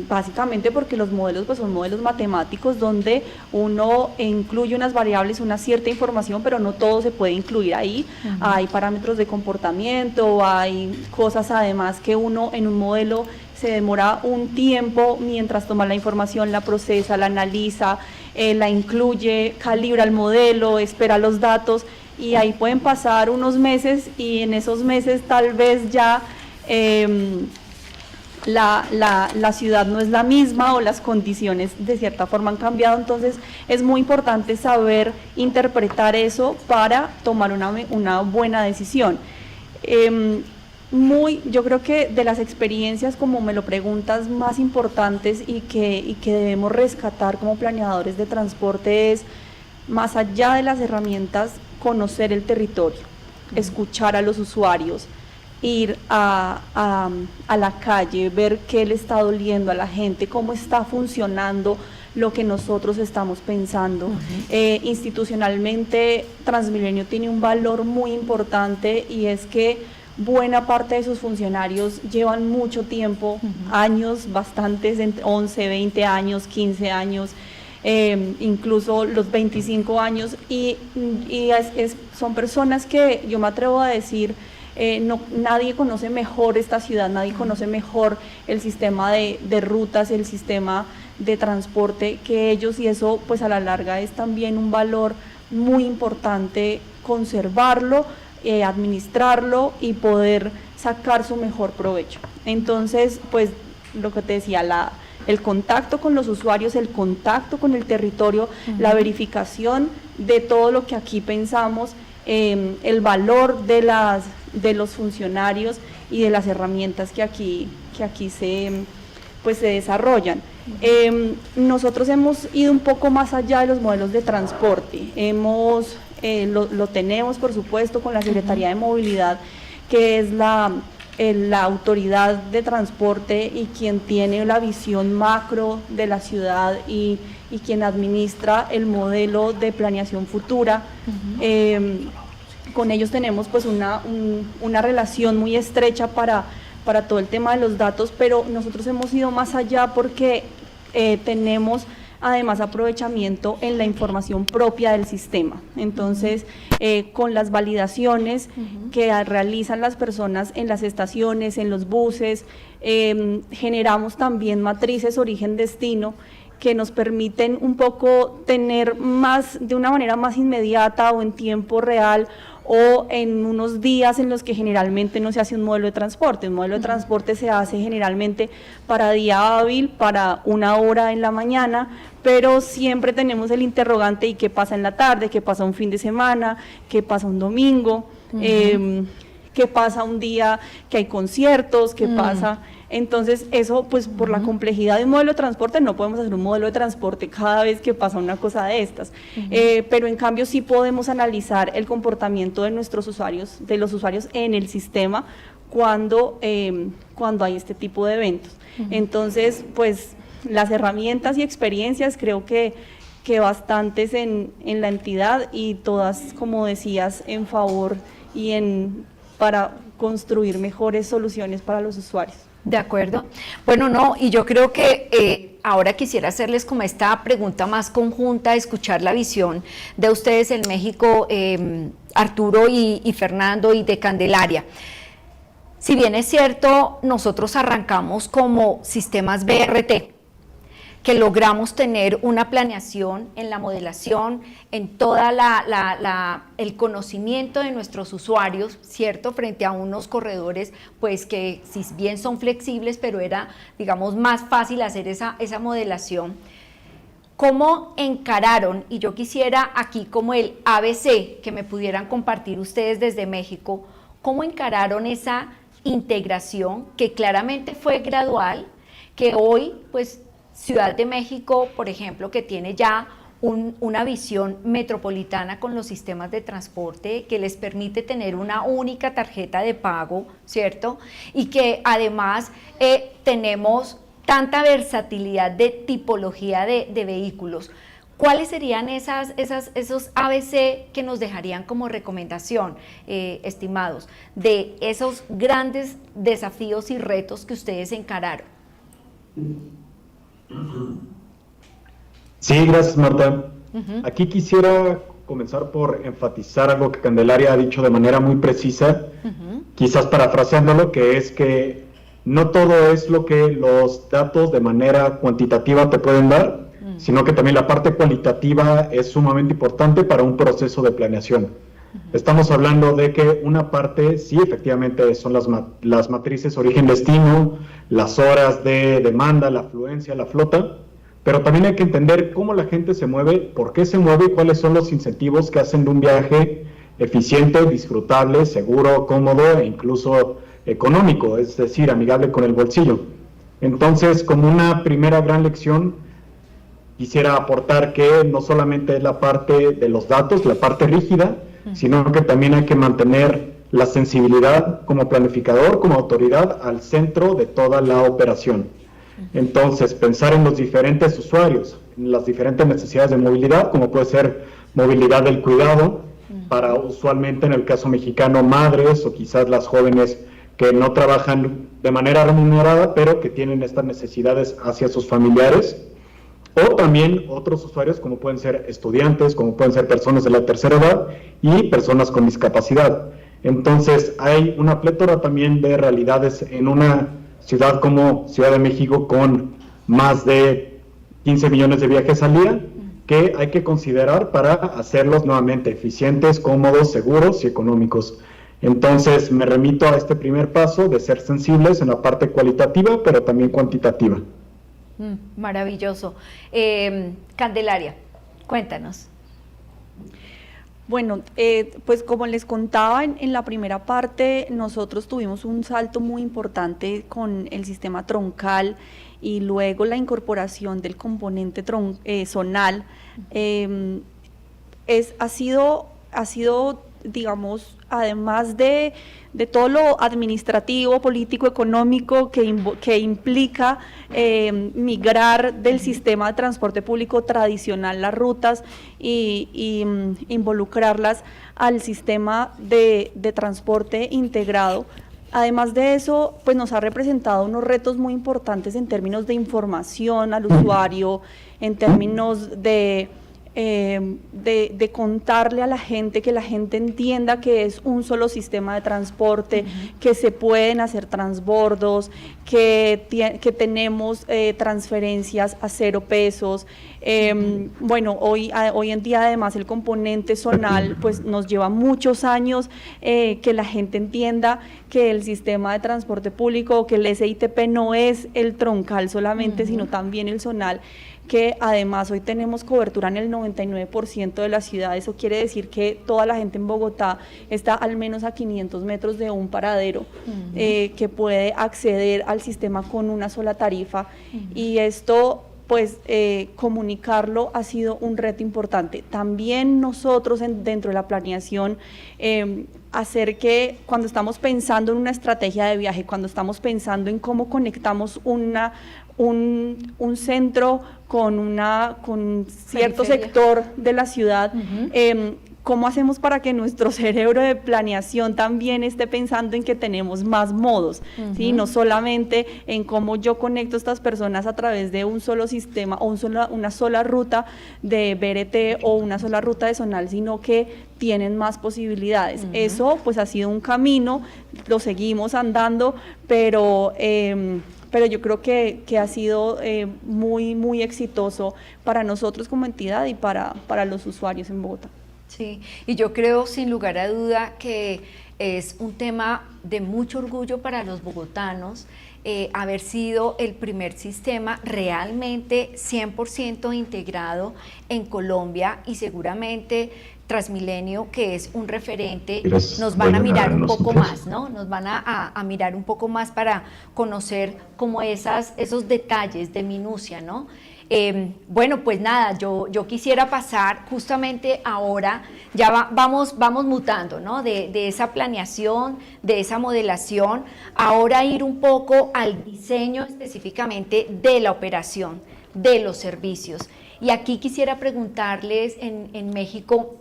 Básicamente porque los modelos pues son modelos matemáticos donde uno incluye unas variables, una cierta información, pero no todo se puede incluir ahí. Hay parámetros de comportamiento, hay cosas además que uno en un modelo se demora un tiempo mientras toma la información, la procesa, la analiza, la incluye, calibra el modelo, espera los datos, y ahí pueden pasar unos meses y en esos meses tal vez ya la ciudad no es la misma o las condiciones de cierta forma han cambiado. Entonces es muy importante saber interpretar eso para tomar una buena decisión. Yo creo que de las experiencias, como me lo preguntas, más importantes y que debemos rescatar como planeadores de transporte es, más allá de las herramientas, conocer el territorio, escuchar a los usuarios, ir a la calle, ver qué le está doliendo a la gente, cómo está funcionando lo que nosotros estamos pensando. Institucionalmente, Transmilenio tiene un valor muy importante, y es que buena parte de sus funcionarios llevan mucho tiempo, años, bastantes, 11, 20 años, 15 años, incluso los 25 años, y son personas que yo me atrevo a decir, nadie conoce mejor esta ciudad, nadie conoce mejor el sistema de rutas, el sistema de transporte que ellos, y eso pues a la larga es también un valor muy importante conservarlo, administrarlo y poder sacar su mejor provecho. Entonces, pues lo que te decía, el contacto con los usuarios, el contacto con el territorio, la verificación de todo lo que aquí pensamos, el valor de los funcionarios y de las herramientas que aquí se desarrollan. Nosotros hemos ido un poco más allá de los modelos de transporte. Lo tenemos, por supuesto, con la Secretaría de Movilidad, que es la autoridad de transporte y quien tiene la visión macro de la ciudad y quien administra el modelo de planeación futura. Con ellos tenemos pues una relación muy estrecha para todo el tema de los datos, pero nosotros hemos ido más allá porque tenemos además aprovechamiento en la información propia del sistema. Entonces, con las validaciones que realizan las personas en las estaciones, en los buses, generamos también matrices origen-destino que nos permiten un poco tener de una manera más inmediata o en tiempo real, o en unos días en los que generalmente no se hace un modelo de transporte. Un modelo de transporte se hace generalmente para día hábil, para una hora en la mañana, pero siempre tenemos el interrogante: ¿y qué pasa en la tarde? ¿Qué pasa un fin de semana? ¿Qué pasa un domingo? ¿Qué pasa un día que hay conciertos? ¿Qué pasa? Entonces eso, pues por la complejidad de un modelo de transporte, no podemos hacer un modelo de transporte cada vez que pasa una cosa de estas, pero en cambio sí podemos analizar el comportamiento de nuestros usuarios, de los usuarios en el sistema cuando hay este tipo de eventos. Entonces, pues las herramientas y experiencias creo que bastantes en la entidad, y todas, como decías, en favor y para construir mejores soluciones para los usuarios. De acuerdo. Bueno, no, y yo creo que ahora quisiera hacerles como esta pregunta más conjunta, escuchar la visión de ustedes en México, Arturo y Fernando, y de Candelaria. Si bien es cierto, nosotros arrancamos como sistemas BRT, que logramos tener una planeación en la modelación, en toda el conocimiento de nuestros usuarios, ¿cierto? Frente a unos corredores, pues que si bien son flexibles, pero era, digamos, más fácil hacer esa modelación. ¿Cómo encararon? Y yo quisiera aquí como el ABC, que me pudieran compartir ustedes desde México, ¿cómo encararon esa integración que claramente fue gradual, que hoy, pues, Ciudad de México, por ejemplo, que tiene ya una visión metropolitana con los sistemas de transporte, que les permite tener una única tarjeta de pago, ¿cierto? Y que además tenemos tanta versatilidad de tipología de vehículos. ¿Cuáles serían esos ABC que nos dejarían como recomendación, estimados, de esos grandes desafíos y retos que ustedes encararon? Sí, gracias, Marta. Aquí quisiera comenzar por enfatizar algo que Candelaria ha dicho de manera muy precisa, quizás parafraseándolo, que es que no todo es lo que los datos de manera cuantitativa te pueden dar, sino que también la parte cualitativa es sumamente importante para un proceso de planeación. Estamos hablando de que una parte, sí, efectivamente, son las matrices origen-destino, las horas de demanda, la afluencia, la flota, pero también hay que entender cómo la gente se mueve, por qué se mueve y cuáles son los incentivos que hacen de un viaje eficiente, disfrutable, seguro, cómodo e incluso económico, es decir, amigable con el bolsillo. Entonces, como una primera gran lección, quisiera aportar que no solamente es la parte de los datos, la parte rígida, sino que también hay que mantener la sensibilidad como planificador, como autoridad, al centro de toda la operación. Entonces, pensar en los diferentes usuarios, en las diferentes necesidades de movilidad, como puede ser movilidad del cuidado, para usualmente en el caso mexicano madres o quizás las jóvenes que no trabajan de manera remunerada, pero que tienen estas necesidades hacia sus familiares, o también otros usuarios como pueden ser estudiantes, como pueden ser personas de la tercera edad y personas con discapacidad. Entonces hay una plétora también de realidades en una ciudad como Ciudad de México con más de 15 millones de viajes al día que hay que considerar para hacerlos nuevamente eficientes, cómodos, seguros y económicos. Entonces me remito a este primer paso de ser sensibles en la parte cualitativa, pero también cuantitativa. Maravilloso. Candelaria, cuéntanos. Bueno, pues como les contaba en la primera parte, nosotros tuvimos un salto muy importante con el sistema troncal y luego la incorporación del componente zonal. Ha sido, digamos, además de todo lo administrativo, político, económico que implica migrar del sistema de transporte público tradicional, las rutas, y involucrarlas al sistema de transporte integrado. Además de eso, pues nos ha representado unos retos muy importantes en términos de información al usuario, en términos de contarle a la gente, que la gente entienda que es un solo sistema de transporte, que se pueden hacer transbordos, que tenemos transferencias a 0 pesos. Bueno, hoy en día además el componente zonal pues nos lleva muchos años que la gente entienda que el sistema de transporte público, que el SITP no es el troncal solamente, sino también el zonal, que además hoy tenemos cobertura en el 99% de la ciudad. Eso quiere decir que toda la gente en Bogotá está al menos a 500 metros de un paradero, que puede acceder al sistema con una sola tarifa, y esto pues comunicarlo ha sido un reto importante. También nosotros dentro de la planeación, hacer que cuando estamos pensando en una estrategia de viaje, cuando estamos pensando en cómo conectamos un centro con cierto sector de la ciudad, ¿cómo hacemos para que nuestro cerebro de planeación también esté pensando en que tenemos más modos? ¿Sí? No solamente en cómo yo conecto a estas personas a través de un solo sistema o una sola ruta de BRT o una sola ruta de zonal, sino que tienen más posibilidades. Eso pues ha sido un camino, lo seguimos andando, pero yo creo que ha sido muy, muy exitoso para nosotros como entidad y para los usuarios en Bogotá. Sí, y yo creo sin lugar a duda que es un tema de mucho orgullo para los bogotanos haber sido el primer sistema realmente 100% integrado en Colombia, y seguramente Transmilenio, que es un referente, nos van a mirar un poco más, ¿no? Nos van a mirar un poco más para conocer como esos detalles de minucia, ¿no? Bueno, pues nada, yo quisiera pasar justamente ahora, ya vamos mutando, ¿no? De esa planeación, de esa modelación, ahora ir un poco al diseño específicamente de la operación. de los servicios. Y aquí quisiera preguntarles en México,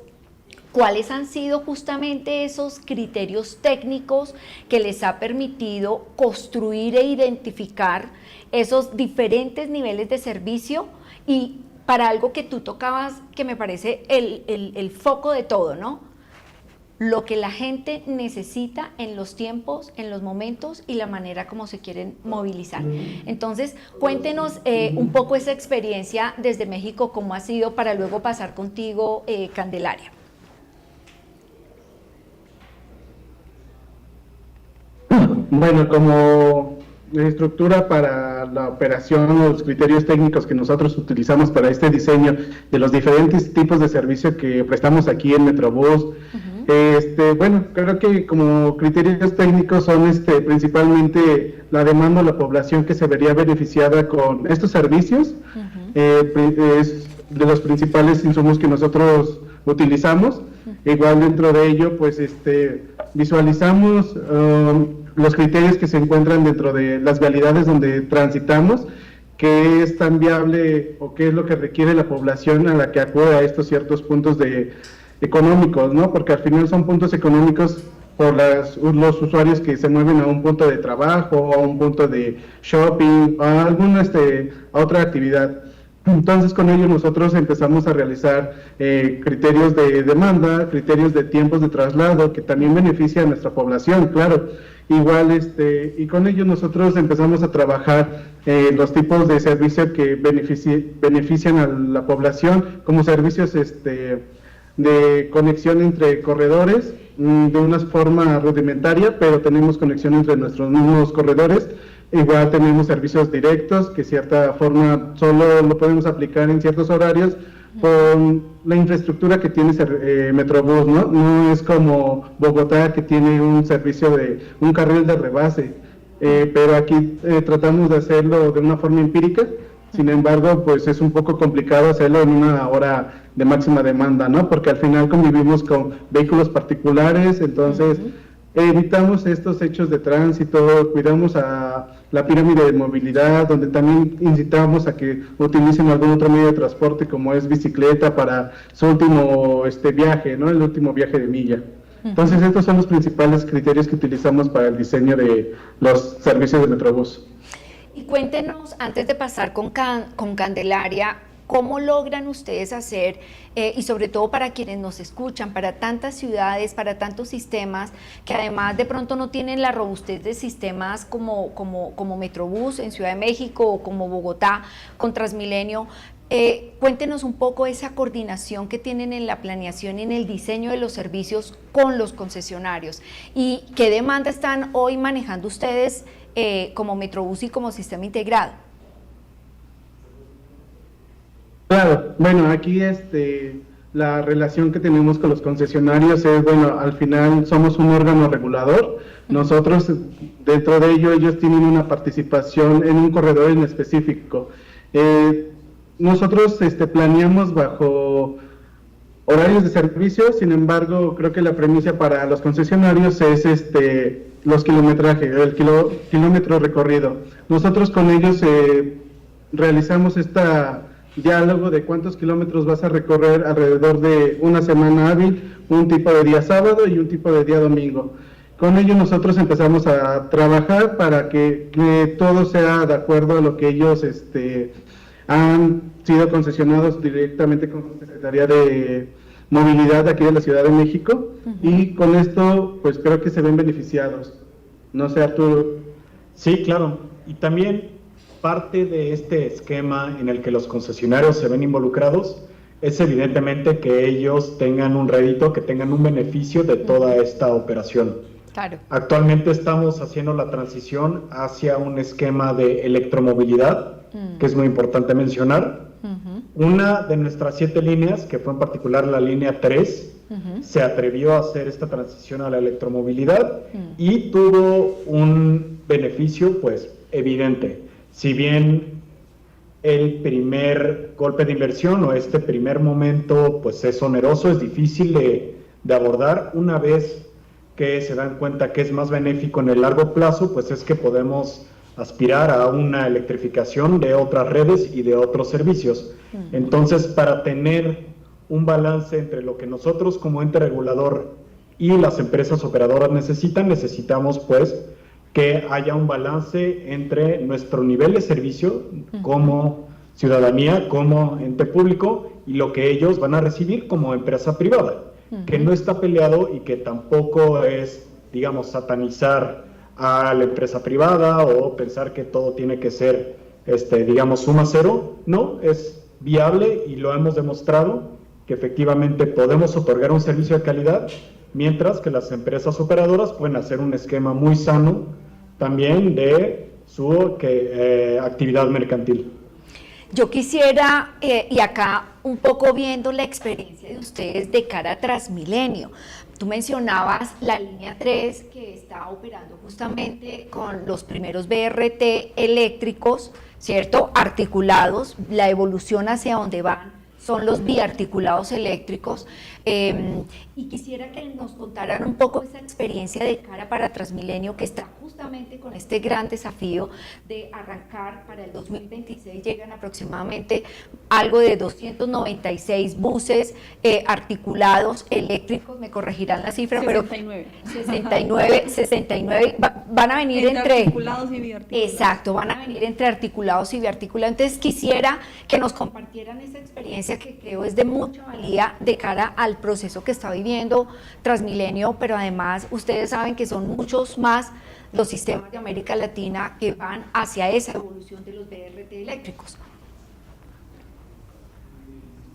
¿cuáles han sido justamente esos criterios técnicos que les ha permitido construir e identificar esos diferentes niveles de servicio? Y para algo que tú tocabas, que me parece el foco de todo, ¿no? Lo que la gente necesita en los tiempos, en los momentos y la manera como se quieren movilizar. Entonces, cuéntenos un poco esa experiencia desde México, cómo ha sido, para luego pasar contigo, Candelaria. Bueno, como estructura para la operación, los criterios técnicos que nosotros utilizamos para este diseño de los diferentes tipos de servicio que prestamos aquí en Metrobús, bueno, creo que como criterios técnicos son principalmente la demanda o la población que se vería beneficiada con estos servicios. Es de los principales insumos que nosotros utilizamos. Igual dentro de ello, pues visualizamos los criterios que se encuentran dentro de las vialidades donde transitamos, qué es tan viable o qué es lo que requiere la población a la que acude a estos ciertos puntos económicos, ¿no? Porque al final son puntos económicos por los usuarios que se mueven a un punto de trabajo, o a un punto de shopping, a alguna a otra actividad. Entonces, con ello nosotros empezamos a realizar criterios de demanda, criterios de tiempos de traslado, que también beneficia a nuestra población, claro. Igual, y con ello nosotros empezamos a trabajar los tipos de servicio que benefician a la población, como servicios de conexión entre corredores, de una forma rudimentaria, pero tenemos conexión entre nuestros mismos corredores. Igual tenemos servicios directos, que de cierta forma solo lo podemos aplicar en ciertos horarios con la infraestructura que tiene Metrobús, ¿no? No es como Bogotá, que tiene un servicio de un carril de rebase, pero aquí tratamos de hacerlo de una forma empírica. Sin embargo, pues es un poco complicado hacerlo en una hora de máxima demanda, ¿no? Porque al final convivimos con vehículos particulares, entonces evitamos estos hechos de tránsito, cuidamos a la pirámide de movilidad, donde también incitamos a que utilicen algún otro medio de transporte, como es bicicleta, para su último viaje, ¿no? El último viaje de milla. Entonces, estos son los principales criterios que utilizamos para el diseño de los servicios de Metrobús. Y cuéntenos, antes de pasar con Candelaria, ¿cómo logran ustedes hacer, y sobre todo para quienes nos escuchan, para tantas ciudades, para tantos sistemas, que además de pronto no tienen la robustez de sistemas como Metrobús en Ciudad de México o como Bogotá con Transmilenio? Cuéntenos un poco esa coordinación que tienen en la planeación y en el diseño de los servicios con los concesionarios, y qué demanda están hoy manejando ustedes como Metrobús y como sistema integrado. Claro, bueno, aquí la relación que tenemos con los concesionarios es, bueno, al final somos un órgano regulador. Nosotros, dentro de ello, ellos tienen una participación en un corredor en específico. Nosotros planeamos bajo horarios de servicio. Sin embargo, creo que la premisa para los concesionarios es los kilometrajes, el kilómetro recorrido. Nosotros con ellos realizamos diálogo de cuántos kilómetros vas a recorrer alrededor de una semana hábil, un tipo de día sábado y un tipo de día domingo. Con ello nosotros empezamos a trabajar para que todo sea de acuerdo a lo que ellos han sido concesionados directamente con la Secretaría de Movilidad aquí de la Ciudad de México, y con esto pues creo que se ven beneficiados. No sé, Arturo. Sí, claro, y también parte de este esquema en el que los concesionarios se ven involucrados es evidentemente que ellos tengan un rédito, que tengan un beneficio de toda esta operación. Claro. Actualmente estamos haciendo la transición hacia un esquema de electromovilidad, que es muy importante mencionar. Una de nuestras 7 líneas, que fue en particular la línea 3, se atrevió a hacer esta transición a la electromovilidad y tuvo un beneficio pues evidente. Si bien el primer golpe de inversión o este primer momento pues es oneroso, es difícil de abordar, una vez que se dan cuenta que es más benéfico en el largo plazo, pues es que podemos aspirar a una electrificación de otras redes y de otros servicios. Entonces, para tener un balance entre lo que nosotros como ente regulador y las empresas operadoras necesitamos pues que haya un balance entre nuestro nivel de servicio como ciudadanía, como ente público, y lo que ellos van a recibir como empresa privada, que no está peleado y que tampoco es, digamos, satanizar a la empresa privada o pensar que todo tiene que ser, digamos, suma cero. No, es viable y lo hemos demostrado que efectivamente podemos otorgar un servicio de calidad, mientras que las empresas operadoras pueden hacer un esquema muy sano también de su actividad mercantil. Yo quisiera, y acá un poco viendo la experiencia de ustedes de cara a Transmilenio, tú mencionabas la línea 3 que está operando justamente con los primeros BRT eléctricos, ¿cierto? Articulados, la evolución hacia donde van son los biarticulados eléctricos, y quisiera que nos contaran un poco esa experiencia de cara para Transmilenio, que está justamente con este gran desafío de arrancar para el 2026, llegan aproximadamente algo de 296 buses articulados eléctricos, me corregirán la cifra, 69. pero 69, van a venir entre articulados y biarticulados. Exacto, van a venir entre articulados y biarticulados. Entonces quisiera que nos compartieran esa experiencia que creo es de mucha valía de cara al proceso que está viviendo Transmilenio, pero además ustedes saben que son muchos más los sistemas de América Latina que van hacia esa evolución de los BRT eléctricos.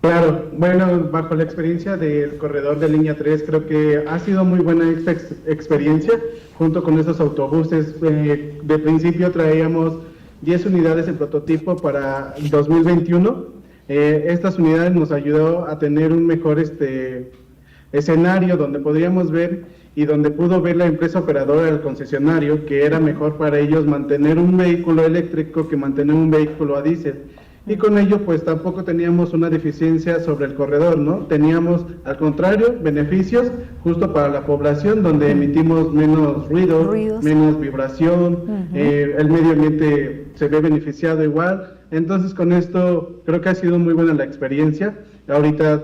Claro, bueno, bajo la experiencia del corredor de línea 3, creo que ha sido muy buena esta experiencia, junto con esos autobuses. De principio traíamos 10 unidades en prototipo para el 2021. Estas unidades nos ayudó a tener un mejor escenario donde podríamos ver y donde pudo ver la empresa operadora del concesionario que era mejor para ellos mantener un vehículo eléctrico que mantener un vehículo a diésel. Y con ello pues tampoco teníamos una deficiencia sobre el corredor, ¿no? Teníamos al contrario beneficios justo para la población, donde emitimos menos ruidos. Menos vibración, el medio ambiente se ve beneficiado igual. Entonces con esto creo que ha sido muy buena la experiencia. Ahorita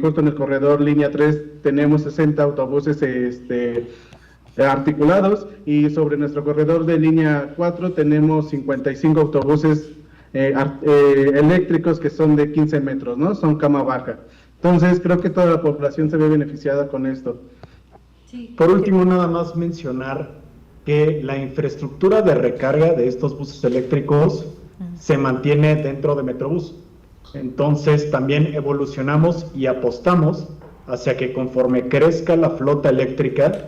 justo en el corredor línea 3 tenemos 60 autobuses articulados, y sobre nuestro corredor de línea 4 tenemos 55 autobuses eléctricos que son de 15 metros, ¿no? Son cama baja. Entonces creo que toda la población se ve beneficiada con esto. Sí. Por último, nada más mencionar que la infraestructura de recarga de estos buses eléctricos se mantiene dentro de Metrobús. Entonces también evolucionamos y apostamos hacia que conforme crezca la flota eléctrica,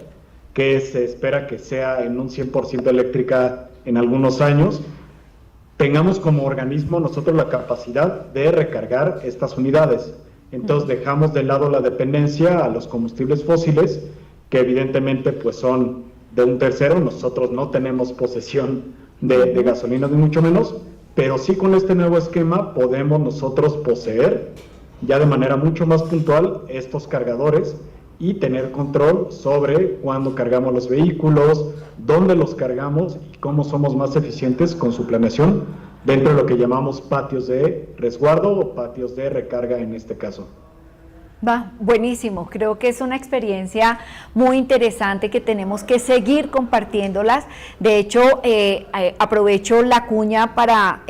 que se espera que sea en un 100% eléctrica en algunos años, tengamos como organismo nosotros la capacidad de recargar estas unidades. Entonces dejamos de lado la dependencia a los combustibles fósiles, que evidentemente pues son de un tercero. Nosotros no tenemos posesión de gasolina, ni mucho menos, pero sí con este nuevo esquema podemos nosotros poseer ya de manera mucho más puntual estos cargadores y tener control sobre cuándo cargamos los vehículos, dónde los cargamos y cómo somos más eficientes con su planeación dentro de lo que llamamos patios de resguardo o patios de recarga en este caso. Va, buenísimo, creo que es una experiencia muy interesante que tenemos que seguir compartiéndolas. De hecho, aprovecho la cuña para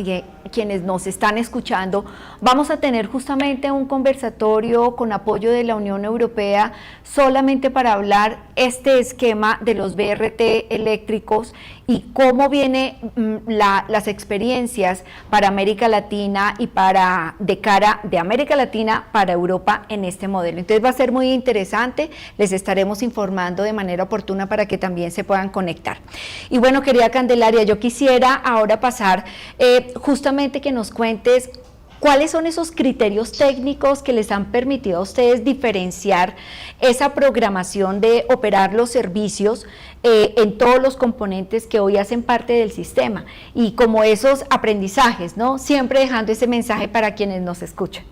quienes nos están escuchando. Vamos a tener justamente un conversatorio con apoyo de la Unión Europea solamente para hablar este esquema de los BRT eléctricos y cómo viene las experiencias para América Latina y de cara de América Latina para Europa en este modelo. Entonces va a ser muy interesante, les estaremos informando de manera oportuna para que también se puedan conectar. Y bueno, querida Candelaria, yo quisiera ahora pasar justamente que nos cuentes ¿cuáles son esos criterios técnicos que les han permitido a ustedes diferenciar esa programación de operar los servicios en todos los componentes que hoy hacen parte del sistema? Y como esos aprendizajes, ¿no? Siempre dejando ese mensaje para quienes nos escuchan.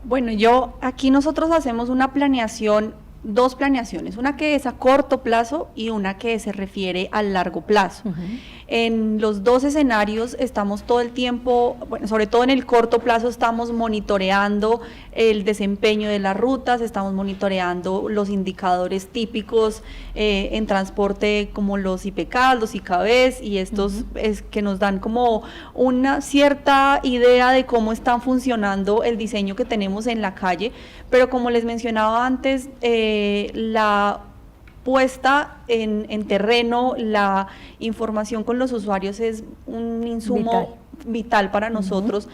Bueno, aquí nosotros hacemos una planeación, dos planeaciones, una que es a corto plazo y una que se refiere al largo plazo. En los dos escenarios estamos todo el tiempo, bueno, sobre todo en el corto plazo estamos monitoreando el desempeño de las rutas, estamos monitoreando los indicadores típicos en transporte como los IPK, los IKVs, y estos es que nos dan como una cierta idea de cómo están funcionando el diseño que tenemos en la calle, pero como les mencionaba antes, la puesta en terreno, la información con los usuarios es un insumo vital para nosotros.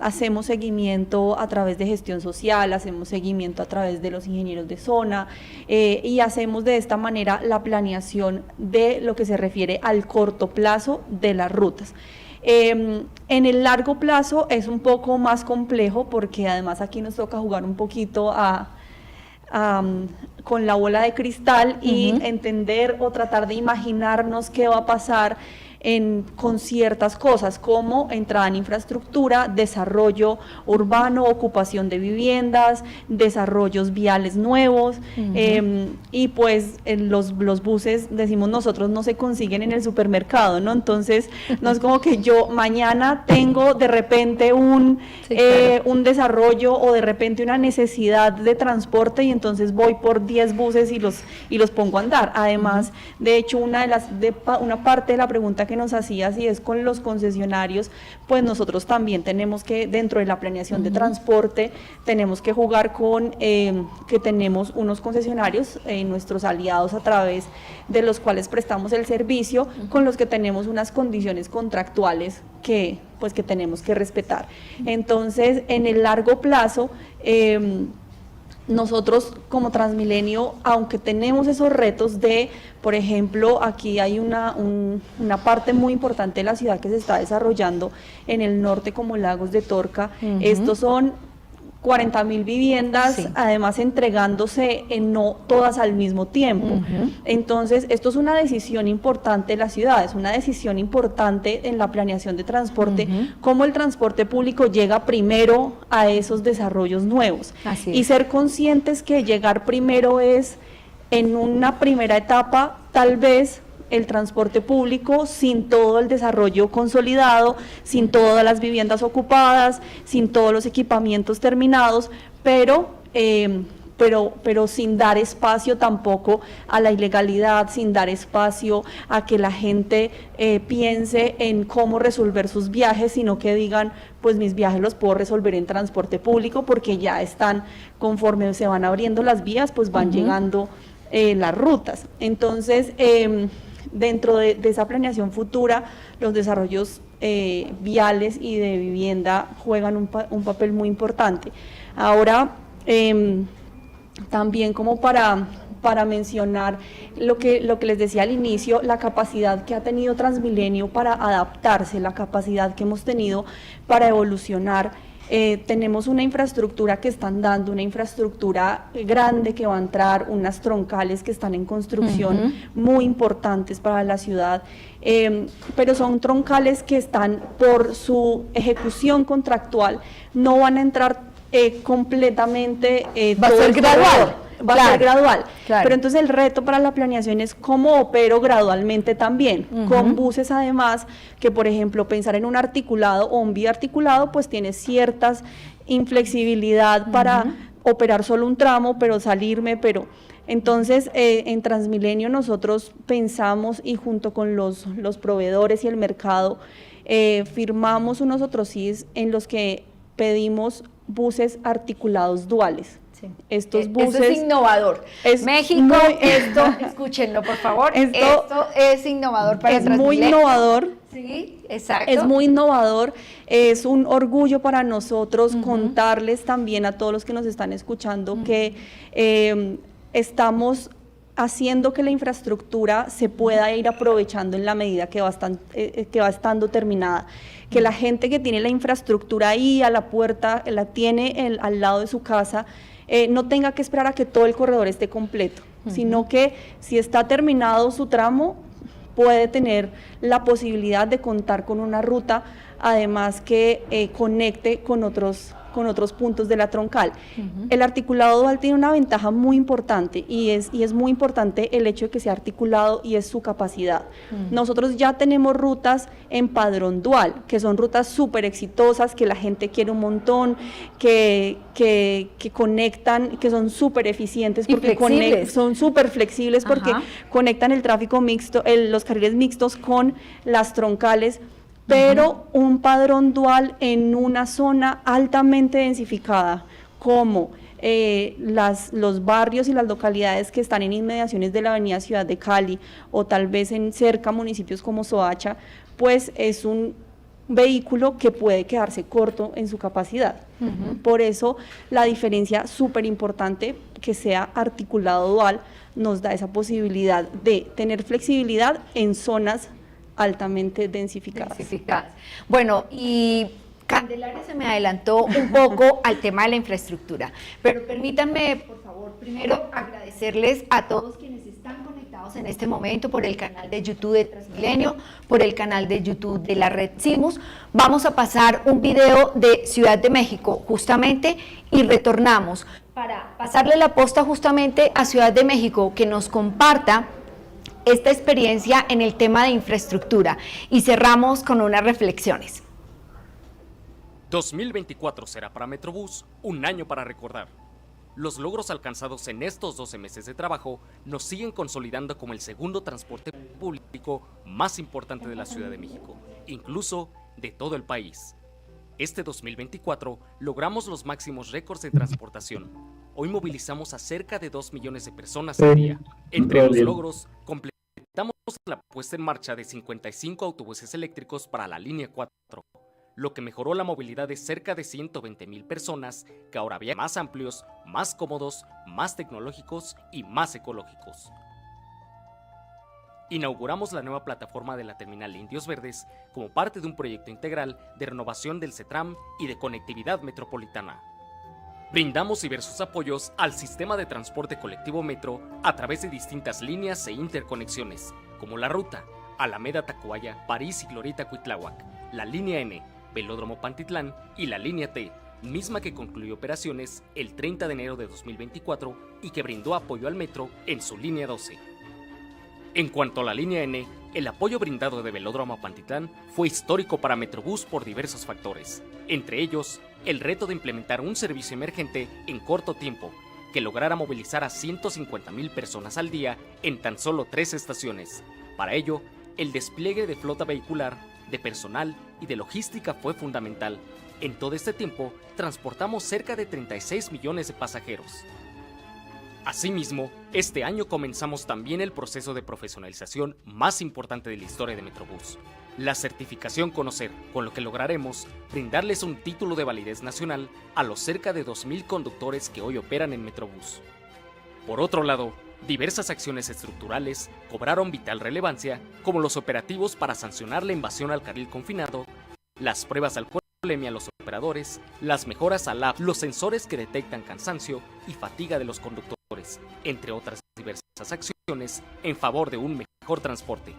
Hacemos seguimiento a través de gestión social, hacemos seguimiento a través de los ingenieros de zona, y hacemos de esta manera la planeación de lo que se refiere al corto plazo de las rutas. En el largo plazo es un poco más complejo, porque además aquí nos toca jugar un poquito con la bola de cristal y entender o tratar de imaginarnos qué va a pasar con ciertas cosas como entrada en infraestructura, desarrollo urbano, ocupación de viviendas, desarrollos viales nuevos, y pues los buses, decimos nosotros, no se consiguen en el supermercado, ¿no? Entonces no es como que yo mañana tengo de repente un desarrollo o de repente una necesidad de transporte y entonces voy por 10 buses y los pongo a andar. Además, de hecho, una parte de la pregunta que nos hacías, y es con los concesionarios, pues nosotros también tenemos que, dentro de la planeación de transporte, tenemos que jugar con que tenemos unos concesionarios, nuestros aliados a través de los cuales prestamos el servicio, con los que tenemos unas condiciones contractuales que tenemos que respetar. Entonces, en el largo plazo, nosotros como Transmilenio, aunque tenemos esos retos de, por ejemplo, aquí hay una parte muy importante de la ciudad que se está desarrollando en el norte como Lagos de Torca. Estos son 40.000 viviendas, además entregándose no todas al mismo tiempo. Entonces, esto es una decisión importante de la ciudad, es una decisión importante en la planeación de transporte, cómo el transporte público llega primero a esos desarrollos nuevos. Y ser conscientes que llegar primero es, en una primera etapa, tal vez el transporte público sin todo el desarrollo consolidado, sin todas las viviendas ocupadas, sin todos los equipamientos terminados, pero sin dar espacio tampoco a la ilegalidad, sin dar espacio a que la gente piense en cómo resolver sus viajes, sino que digan, pues mis viajes los puedo resolver en transporte público, porque ya están, conforme se van abriendo las vías, pues van llegando las rutas. Entonces, dentro de esa planeación futura, los desarrollos viales y de vivienda juegan un papel muy importante. Ahora, también como para mencionar lo que les decía al inicio, la capacidad que ha tenido Transmilenio para adaptarse, la capacidad que hemos tenido para evolucionar. Tenemos una infraestructura que están dando, una infraestructura grande que va a entrar, unas troncales que están en construcción muy importantes para la ciudad, pero son troncales que están, por su ejecución contractual, no van a entrar completamente. Va a ser gradual. Va a ser gradual, pero entonces el reto para la planeación es cómo opero gradualmente también, con buses además, que por ejemplo pensar en un articulado o un biarticulado pues tiene ciertas inflexibilidad para operar solo un tramo, pero entonces en Transmilenio nosotros pensamos, y junto con los proveedores y el mercado, firmamos unos otros CIS en los que pedimos buses articulados duales. Estos buses, eso es innovador. México, esto, escúchenlo por favor, esto es innovador para Transmilenio. Es muy innovador. Sí, exacto. Es muy innovador, es un orgullo para nosotros contarles también a todos los que nos están escuchando que estamos haciendo que la infraestructura se pueda ir aprovechando en la medida que va estando terminada. Que la gente que tiene la infraestructura ahí a la puerta, la tiene al lado de su casa, no tenga que esperar a que todo el corredor esté completo, sino que si está terminado su tramo, puede tener la posibilidad de contar con una ruta, además que conecte con otros con otros puntos de la troncal. El articulado dual tiene una ventaja muy importante y es muy importante el hecho de que sea articulado y es su capacidad. Nosotros ya tenemos rutas en padrón dual, que son rutas súper exitosas, que la gente quiere un montón, que conectan, que son súper eficientes, porque son súper flexibles porque conectan el tráfico mixto, los carriles mixtos con las troncales, pero un padrón dual en una zona altamente densificada, como los barrios y las localidades que están en inmediaciones de la avenida Ciudad de Cali, o tal vez en cerca municipios como Soacha, pues es un vehículo que puede quedarse corto en su capacidad. Por eso la diferencia súper importante que sea articulado dual nos da esa posibilidad de tener flexibilidad en zonas altamente densificadas. Bueno, y Candelaria se me adelantó un poco al tema de la infraestructura, pero permítanme, por favor, primero agradecerles a todos quienes están conectados en este momento por el canal de YouTube de Transmilenio, por el canal de YouTube de la red CIMUS. Vamos a pasar un video de Ciudad de México justamente y retornamos para pasarle la posta justamente a Ciudad de México, que nos comparta esta experiencia en el tema de infraestructura, y cerramos con unas reflexiones. 2024 será para Metrobús un año para recordar. Los logros alcanzados en estos 12 meses de trabajo nos siguen consolidando como el segundo transporte público más importante de la Ciudad de México, incluso de todo el país. Este 2024 logramos los máximos récords de transportación. Hoy movilizamos a cerca de 2 millones de personas al día. Entre los logros, completamos la puesta en marcha de 55 autobuses eléctricos para la línea 4, lo que mejoró la movilidad de cerca de 120,000 personas, que ahora viajan más amplios, más cómodos, más tecnológicos y más ecológicos. Inauguramos la nueva plataforma de la terminal Indios Verdes como parte de un proyecto integral de renovación del CETRAM y de conectividad metropolitana. Brindamos diversos apoyos al sistema de transporte colectivo Metro a través de distintas líneas e interconexiones, como la ruta Alameda-Tacubaya, París y Glorieta-Cuitláhuac, la línea N, Velódromo Pantitlán y la línea T, misma que concluyó operaciones el 30 de enero de 2024 y que brindó apoyo al metro en su línea 12. En cuanto a la línea N, el apoyo brindado de Velódromo a Pantitlán fue histórico para Metrobús por diversos factores, entre ellos el reto de implementar un servicio emergente en corto tiempo que lograra movilizar a 150,000 personas al día en tan solo 3 estaciones. Para ello, el despliegue de flota vehicular, de personal y de logística fue fundamental. En todo este tiempo, transportamos cerca de 36 millones de pasajeros. Asimismo, este año comenzamos también el proceso de profesionalización más importante de la historia de Metrobús, la certificación Conocer, con lo que lograremos brindarles un título de validez nacional a los cerca de 2,000 conductores que hoy operan en Metrobús. Por otro lado, diversas acciones estructurales cobraron vital relevancia, como los operativos para sancionar la invasión al carril confinado, las pruebas de alcoholemia a los operadores, las mejoras al app, los sensores que detectan cansancio y fatiga de los conductores, entre otras diversas acciones en favor de un mejor transporte.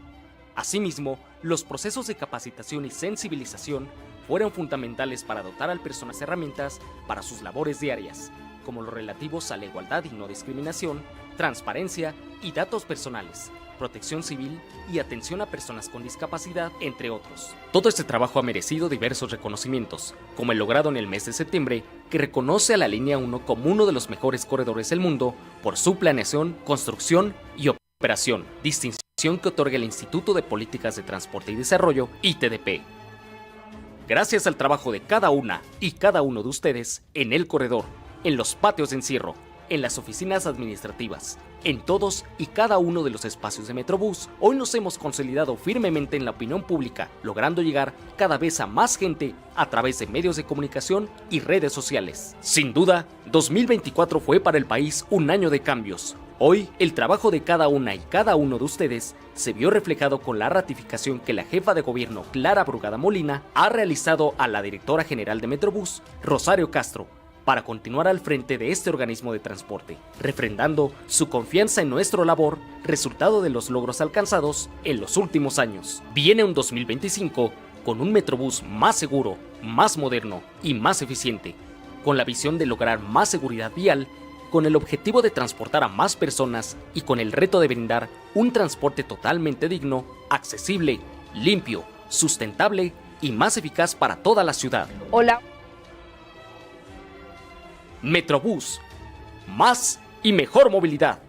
Asimismo, los procesos de capacitación y sensibilización fueron fundamentales para dotar al personal de herramientas para sus labores diarias, como los relativos a la igualdad y no discriminación, transparencia y datos personales, protección civil y atención a personas con discapacidad, entre otros. Todo este trabajo ha merecido diversos reconocimientos, como el logrado en el mes de septiembre, que reconoce a la Línea 1 como uno de los mejores corredores del mundo por su planeación, construcción y operación, distinción que otorga el Instituto de Políticas de Transporte y Desarrollo, ITDP. Gracias al trabajo de cada una y cada uno de ustedes en el corredor, en los patios de encierro, en las oficinas administrativas, en todos y cada uno de los espacios de Metrobús, hoy nos hemos consolidado firmemente en la opinión pública, logrando llegar cada vez a más gente a través de medios de comunicación y redes sociales. Sin duda, 2024 fue para el país un año de cambios. Hoy, el trabajo de cada una y cada uno de ustedes se vio reflejado con la ratificación que la jefa de gobierno, Clara Brugada Molina, ha realizado a la directora general de Metrobús, Rosario Castro, para continuar al frente de este organismo de transporte, refrendando su confianza en nuestra labor, resultado de los logros alcanzados en los últimos años. Viene un 2025 con un Metrobús más seguro, más moderno y más eficiente, con la visión de lograr más seguridad vial, con el objetivo de transportar a más personas y con el reto de brindar un transporte totalmente digno, accesible, limpio, sustentable y más eficaz para toda la ciudad. Hola. Metrobús, más y mejor movilidad.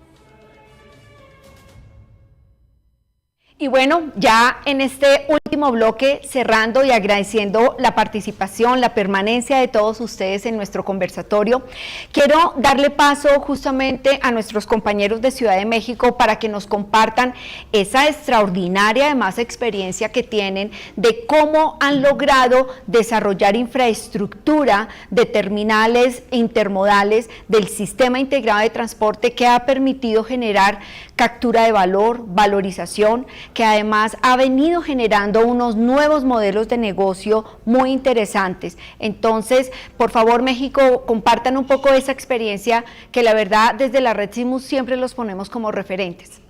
Y bueno, ya en este último bloque, cerrando y agradeciendo la participación, la permanencia de todos ustedes en nuestro conversatorio, quiero darle paso justamente a nuestros compañeros de Ciudad de México para que nos compartan esa extraordinaria, además, experiencia que tienen de cómo han logrado desarrollar infraestructura de terminales intermodales del sistema integrado de transporte que ha permitido generar captura de valor, valorización, que además ha venido generando unos nuevos modelos de negocio muy interesantes. Entonces, por favor, México, compartan un poco esa experiencia que la verdad desde la Red Simus siempre los ponemos como referentes.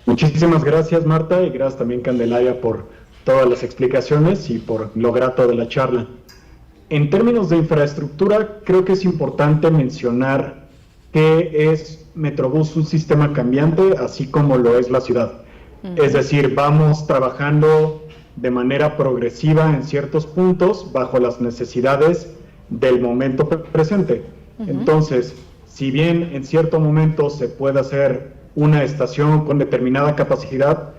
Muchísimas gracias, Marta, y gracias también, Candelaria, por todas las explicaciones y por lo grato de la charla. En términos de infraestructura, creo que es importante mencionar que es Metrobús un sistema cambiante, así como lo es la ciudad. Es decir, vamos trabajando de manera progresiva en ciertos puntos bajo las necesidades del momento presente. Entonces, si bien en cierto momento se puede hacer una estación con determinada capacidad,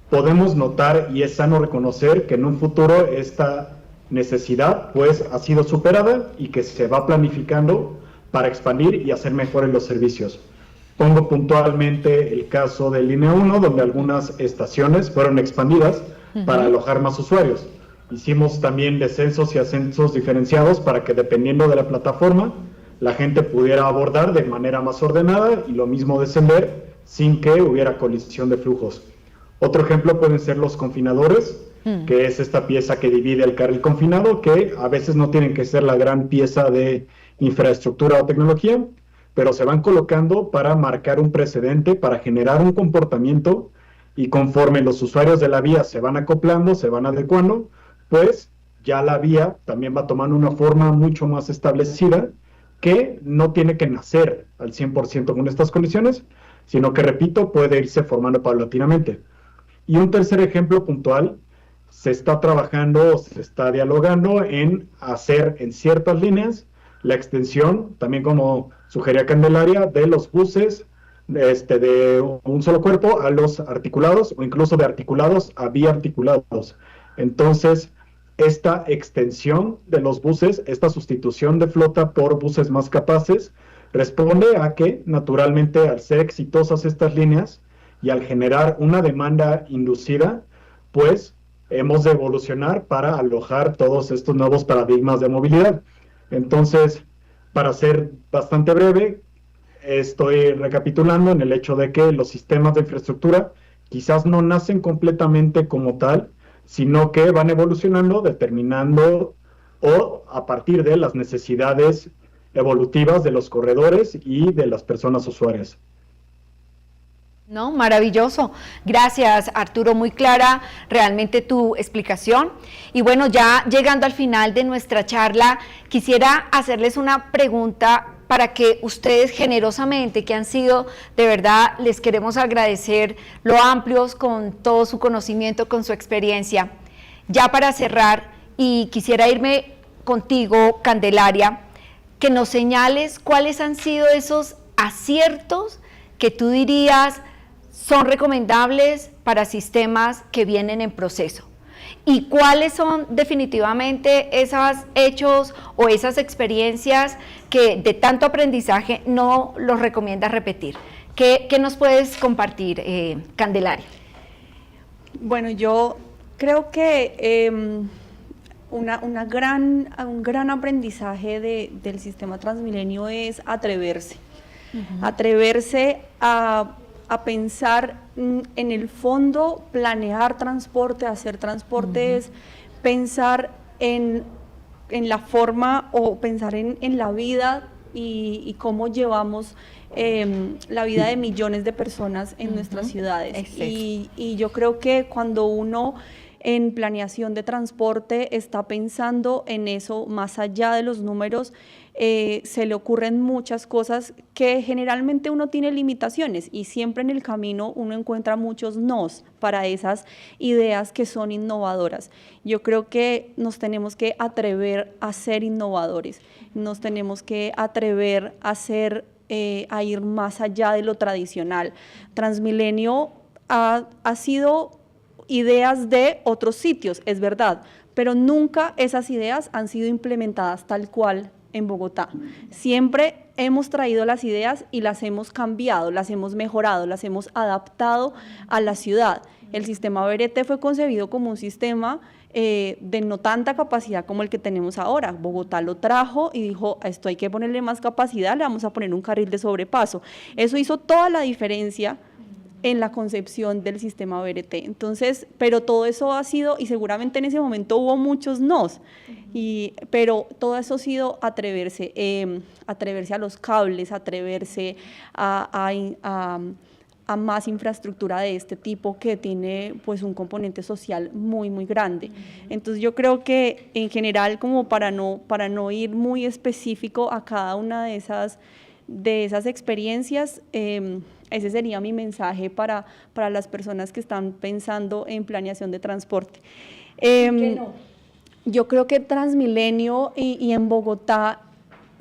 podemos notar y es sano reconocer que en un futuro esta necesidad pues ha sido superada y que se va planificando para expandir y hacer mejores los servicios. Pongo puntualmente el caso de Línea 1, donde algunas estaciones fueron expandidas para alojar más usuarios. Hicimos también descensos y ascensos diferenciados para que, dependiendo de la plataforma, la gente pudiera abordar de manera más ordenada y lo mismo descender sin que hubiera colisión de flujos. Otro ejemplo pueden ser los confinadores, que es esta pieza que divide el carril confinado, que a veces no tienen que ser la gran pieza de infraestructura o tecnología, pero se van colocando para marcar un precedente, para generar un comportamiento, y conforme los usuarios de la vía se van acoplando, se van adecuando, pues ya la vía también va tomando una forma mucho más establecida, que no tiene que nacer al 100% con estas condiciones, sino que, repito, puede irse formando paulatinamente. Y un tercer ejemplo puntual, se está trabajando, se está dialogando en hacer en ciertas líneas la extensión, también como sugería Candelaria, de los buses de un solo cuerpo a los articulados, o incluso de articulados a biarticulados. Entonces, esta extensión de los buses, esta sustitución de flota por buses más capaces, responde a que, naturalmente, al ser exitosas estas líneas y al generar una demanda inducida, pues hemos de evolucionar para alojar todos estos nuevos paradigmas de movilidad. Entonces, para ser bastante breve, estoy recapitulando en el hecho de que los sistemas de infraestructura quizás no nacen completamente como tal, sino que van evolucionando, determinando o a partir de las necesidades evolutivas de los corredores y de las personas usuarias. No, maravilloso. Gracias, Arturo, muy clara realmente tu explicación. Y bueno, ya llegando al final de nuestra charla, quisiera hacerles una pregunta para que ustedes generosamente, que han sido, de verdad, les queremos agradecer lo amplios con todo su conocimiento, con su experiencia. Ya para cerrar, y quisiera irme contigo, Candelaria, que nos señales cuáles han sido esos aciertos que tú dirías son recomendables para sistemas que vienen en proceso, y cuáles son definitivamente esos hechos o esas experiencias que de tanto aprendizaje no los recomiendas repetir. ¿Qué nos puedes compartir, Candelaria? Bueno, yo creo que un gran aprendizaje del sistema Transmilenio es atreverse, atreverse a pensar en el fondo, planear transporte, hacer transporte es pensar en la forma o pensar en la vida y cómo llevamos la vida de millones de personas en nuestras ciudades. Y yo creo que cuando uno en planeación de transporte está pensando en eso más allá de los números. Se le ocurren muchas cosas que generalmente uno tiene limitaciones y siempre en el camino uno encuentra muchos nos para esas ideas que son innovadoras. Yo creo que nos tenemos que atrever a ser innovadores, nos tenemos que atrever a ir más allá de lo tradicional. Transmilenio ha sido ideas de otros sitios, es verdad, pero nunca esas ideas han sido implementadas tal cual en Bogotá. Siempre hemos traído las ideas y las hemos cambiado, las hemos mejorado, las hemos adaptado a la ciudad. El sistema BRT fue concebido como un sistema de no tanta capacidad como el que tenemos ahora. Bogotá lo trajo y dijo, a esto hay que ponerle más capacidad, le vamos a poner un carril de sobrepaso. Eso hizo toda la diferencia en la concepción del sistema BRT. Entonces, pero todo eso ha sido, y seguramente en ese momento hubo muchos nos, pero todo eso ha sido atreverse a los cables, atreverse a más infraestructura de este tipo que tiene pues un componente social muy, muy grande. Entonces yo creo que en general, como para no ir muy específico a cada una de esas experiencias, ese sería mi mensaje para las personas que están pensando en planeación de transporte. Yo creo que Transmilenio y en Bogotá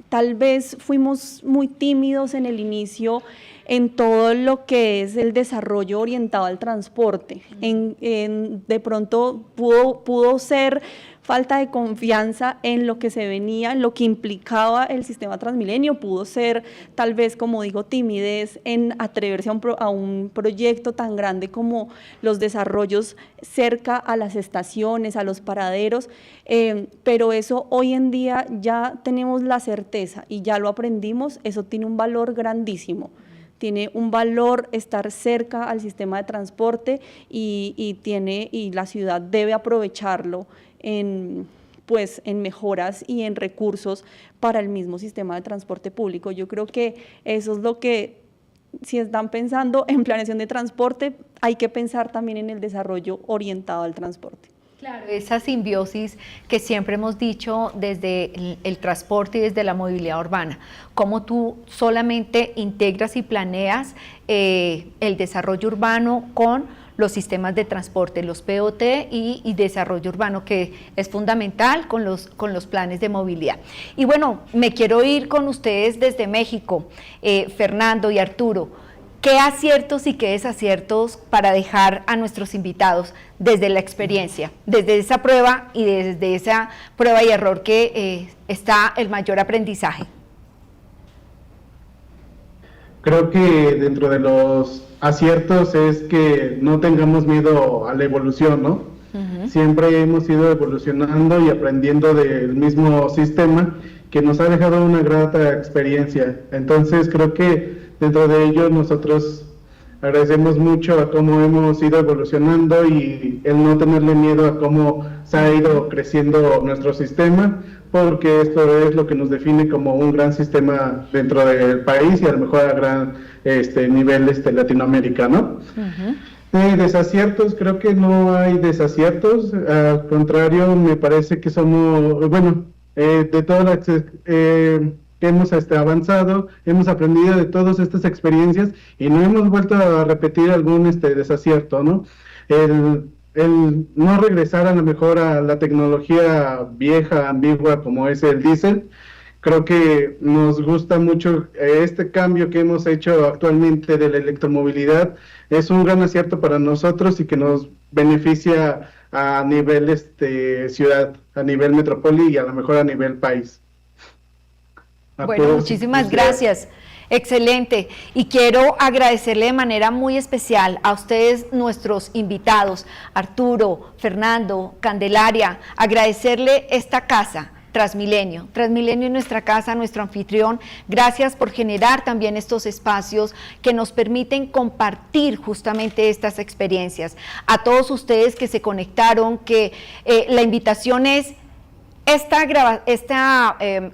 tal vez fuimos muy tímidos en el inicio en todo lo que es el desarrollo orientado al transporte. De pronto pudo ser falta de confianza en lo que se venía, en lo que implicaba el sistema Transmilenio, pudo ser tal vez, como digo, timidez en atreverse a un proyecto tan grande como los desarrollos cerca a las estaciones, a los paraderos, pero eso hoy en día ya tenemos la certeza y ya lo aprendimos, eso tiene un valor grandísimo. Tiene un valor estar cerca al sistema de transporte y la ciudad debe aprovecharlo en mejoras y en recursos para el mismo sistema de transporte público. Yo creo que eso es lo que, si están pensando en planeación de transporte, hay que pensar también en el desarrollo orientado al transporte. Claro, esa simbiosis que siempre hemos dicho desde el transporte y desde la movilidad urbana, cómo tú solamente integras y planeas el desarrollo urbano con los sistemas de transporte, los POT y desarrollo urbano, que es fundamental con los planes de movilidad. Y bueno, me quiero ir con ustedes desde México, Fernando y Arturo. ¿Qué aciertos y qué desaciertos para dejar a nuestros invitados desde la experiencia, desde esa prueba y desde esa prueba y error que está el mayor aprendizaje? Creo que dentro de los aciertos es que no tengamos miedo a la evolución, ¿no? Siempre hemos ido evolucionando y aprendiendo del mismo sistema que nos ha dejado una grata experiencia. Entonces creo que dentro de ello nosotros agradecemos mucho a cómo hemos ido evolucionando y el no tenerle miedo a cómo se ha ido creciendo nuestro sistema, porque esto es lo que nos define como un gran sistema dentro del país y a lo mejor a gran nivel Latinoamérica, ¿no? Desaciertos, creo que no hay desaciertos, al contrario, me parece que somos, de todas las que hemos avanzado, hemos aprendido de todas estas experiencias y no hemos vuelto a repetir algún desacierto, ¿no? El no regresar a lo mejor a la tecnología vieja, ambigua como es el diésel. Creo que nos gusta mucho este cambio que hemos hecho actualmente de la electromovilidad. Es un gran acierto para nosotros y que nos beneficia a nivel ciudad, a nivel metrópoli y a lo mejor a nivel país. Bueno, muchísimas gracias. Excelente. Y quiero agradecerle de manera muy especial a ustedes, nuestros invitados, Arturo, Fernando, Candelaria, agradecerle esta casa, Transmilenio. Transmilenio es nuestra casa, nuestro anfitrión. Gracias por generar también estos espacios que nos permiten compartir justamente estas experiencias. A todos ustedes que se conectaron, que la invitación es,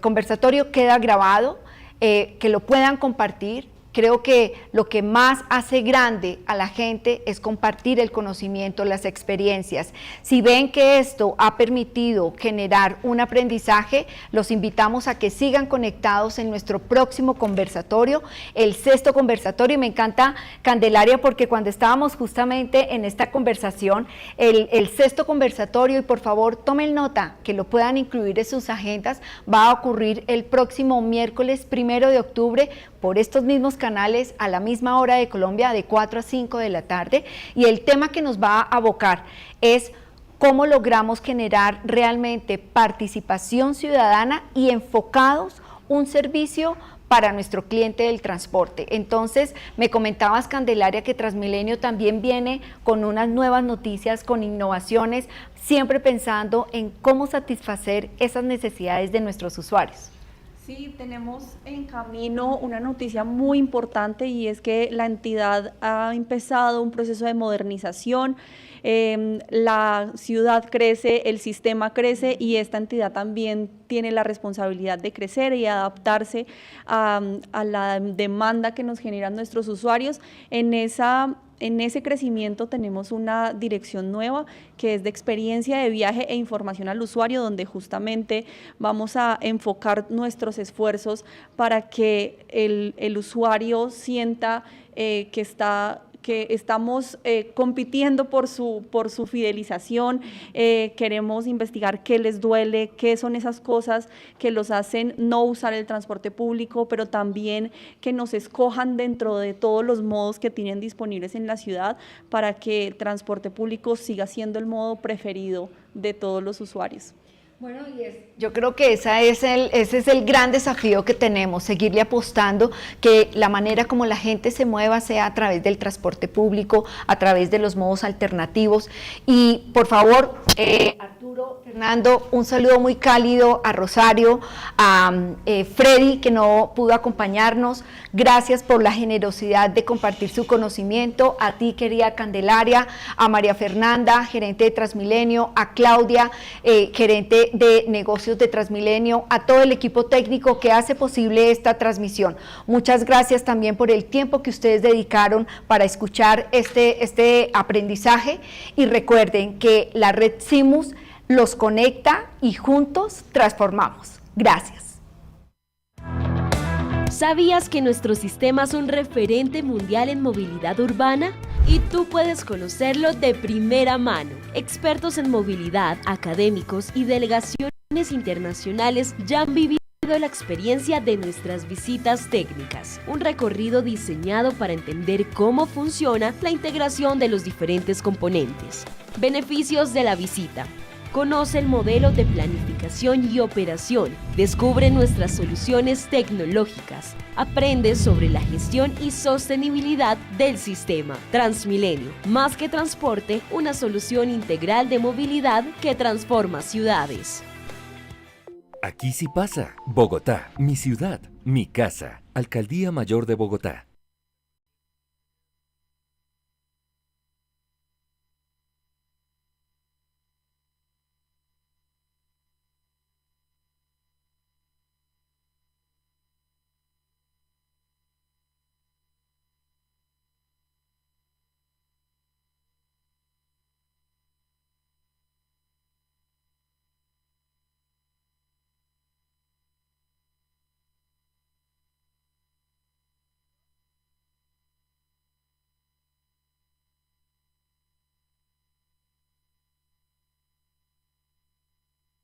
conversatorio queda grabado, que lo puedan compartir, Creo que lo que más hace grande a la gente es compartir el conocimiento, las experiencias. Si ven que esto ha permitido generar un aprendizaje, los invitamos a que sigan conectados en nuestro próximo conversatorio, el 6º conversatorio. Y me encanta, Candelaria, porque cuando estábamos justamente en esta conversación, el 6º conversatorio, y por favor tomen nota, que lo puedan incluir en sus agendas, va a ocurrir el próximo miércoles 1 de octubre por estos mismos canales a la misma hora de Colombia, de 4 a 5 de la tarde, y el tema que nos va a abocar es cómo logramos generar realmente participación ciudadana y enfocados un servicio para nuestro cliente del transporte. Entonces, me comentabas, Candelaria, que Transmilenio también viene con unas nuevas noticias, con innovaciones, siempre pensando en cómo satisfacer esas necesidades de nuestros usuarios. Sí, tenemos en camino una noticia muy importante, y es que la entidad ha empezado un proceso de modernización. La ciudad crece, el sistema crece, y esta entidad también tiene la responsabilidad de crecer y adaptarse a la demanda que nos generan nuestros usuarios. En ese crecimiento tenemos una dirección nueva, que es de experiencia de viaje e información al usuario, donde justamente vamos a enfocar nuestros esfuerzos para que el usuario sienta que estamos compitiendo por su fidelización. Queremos investigar qué les duele, qué son esas cosas que los hacen no usar el transporte público, pero también que nos escojan dentro de todos los modos que tienen disponibles en la ciudad, para que el transporte público siga siendo el modo preferido de todos los usuarios. Bueno, yo creo que ese es el gran desafío que tenemos, seguirle apostando, que la manera como la gente se mueva sea a través del transporte público, a través de los modos alternativos. Y por favor, Arturo, Fernando, un saludo muy cálido a Rosario, a Freddy, que no pudo acompañarnos. Gracias por la generosidad de compartir su conocimiento. A ti, querida Candelaria, a María Fernanda, gerente de Transmilenio, a Claudia, gerente de negocios de Transmilenio, a todo el equipo técnico que hace posible esta transmisión. Muchas gracias también por el tiempo que ustedes dedicaron para escuchar este aprendizaje, y recuerden que la red Simus los conecta y juntos transformamos. Gracias. ¿Sabías que nuestro sistema es un referente mundial en movilidad urbana? Y tú puedes conocerlo de primera mano. Expertos en movilidad, académicos y delegaciones internacionales ya han vivido la experiencia de nuestras visitas técnicas. Un recorrido diseñado para entender cómo funciona la integración de los diferentes componentes. Beneficios de la visita. Conoce el modelo de planificación y operación, descubre nuestras soluciones tecnológicas, aprende sobre la gestión y sostenibilidad del sistema. Transmilenio, más que transporte, una solución integral de movilidad que transforma ciudades. Aquí sí pasa. Bogotá, mi ciudad, mi casa. Alcaldía Mayor de Bogotá.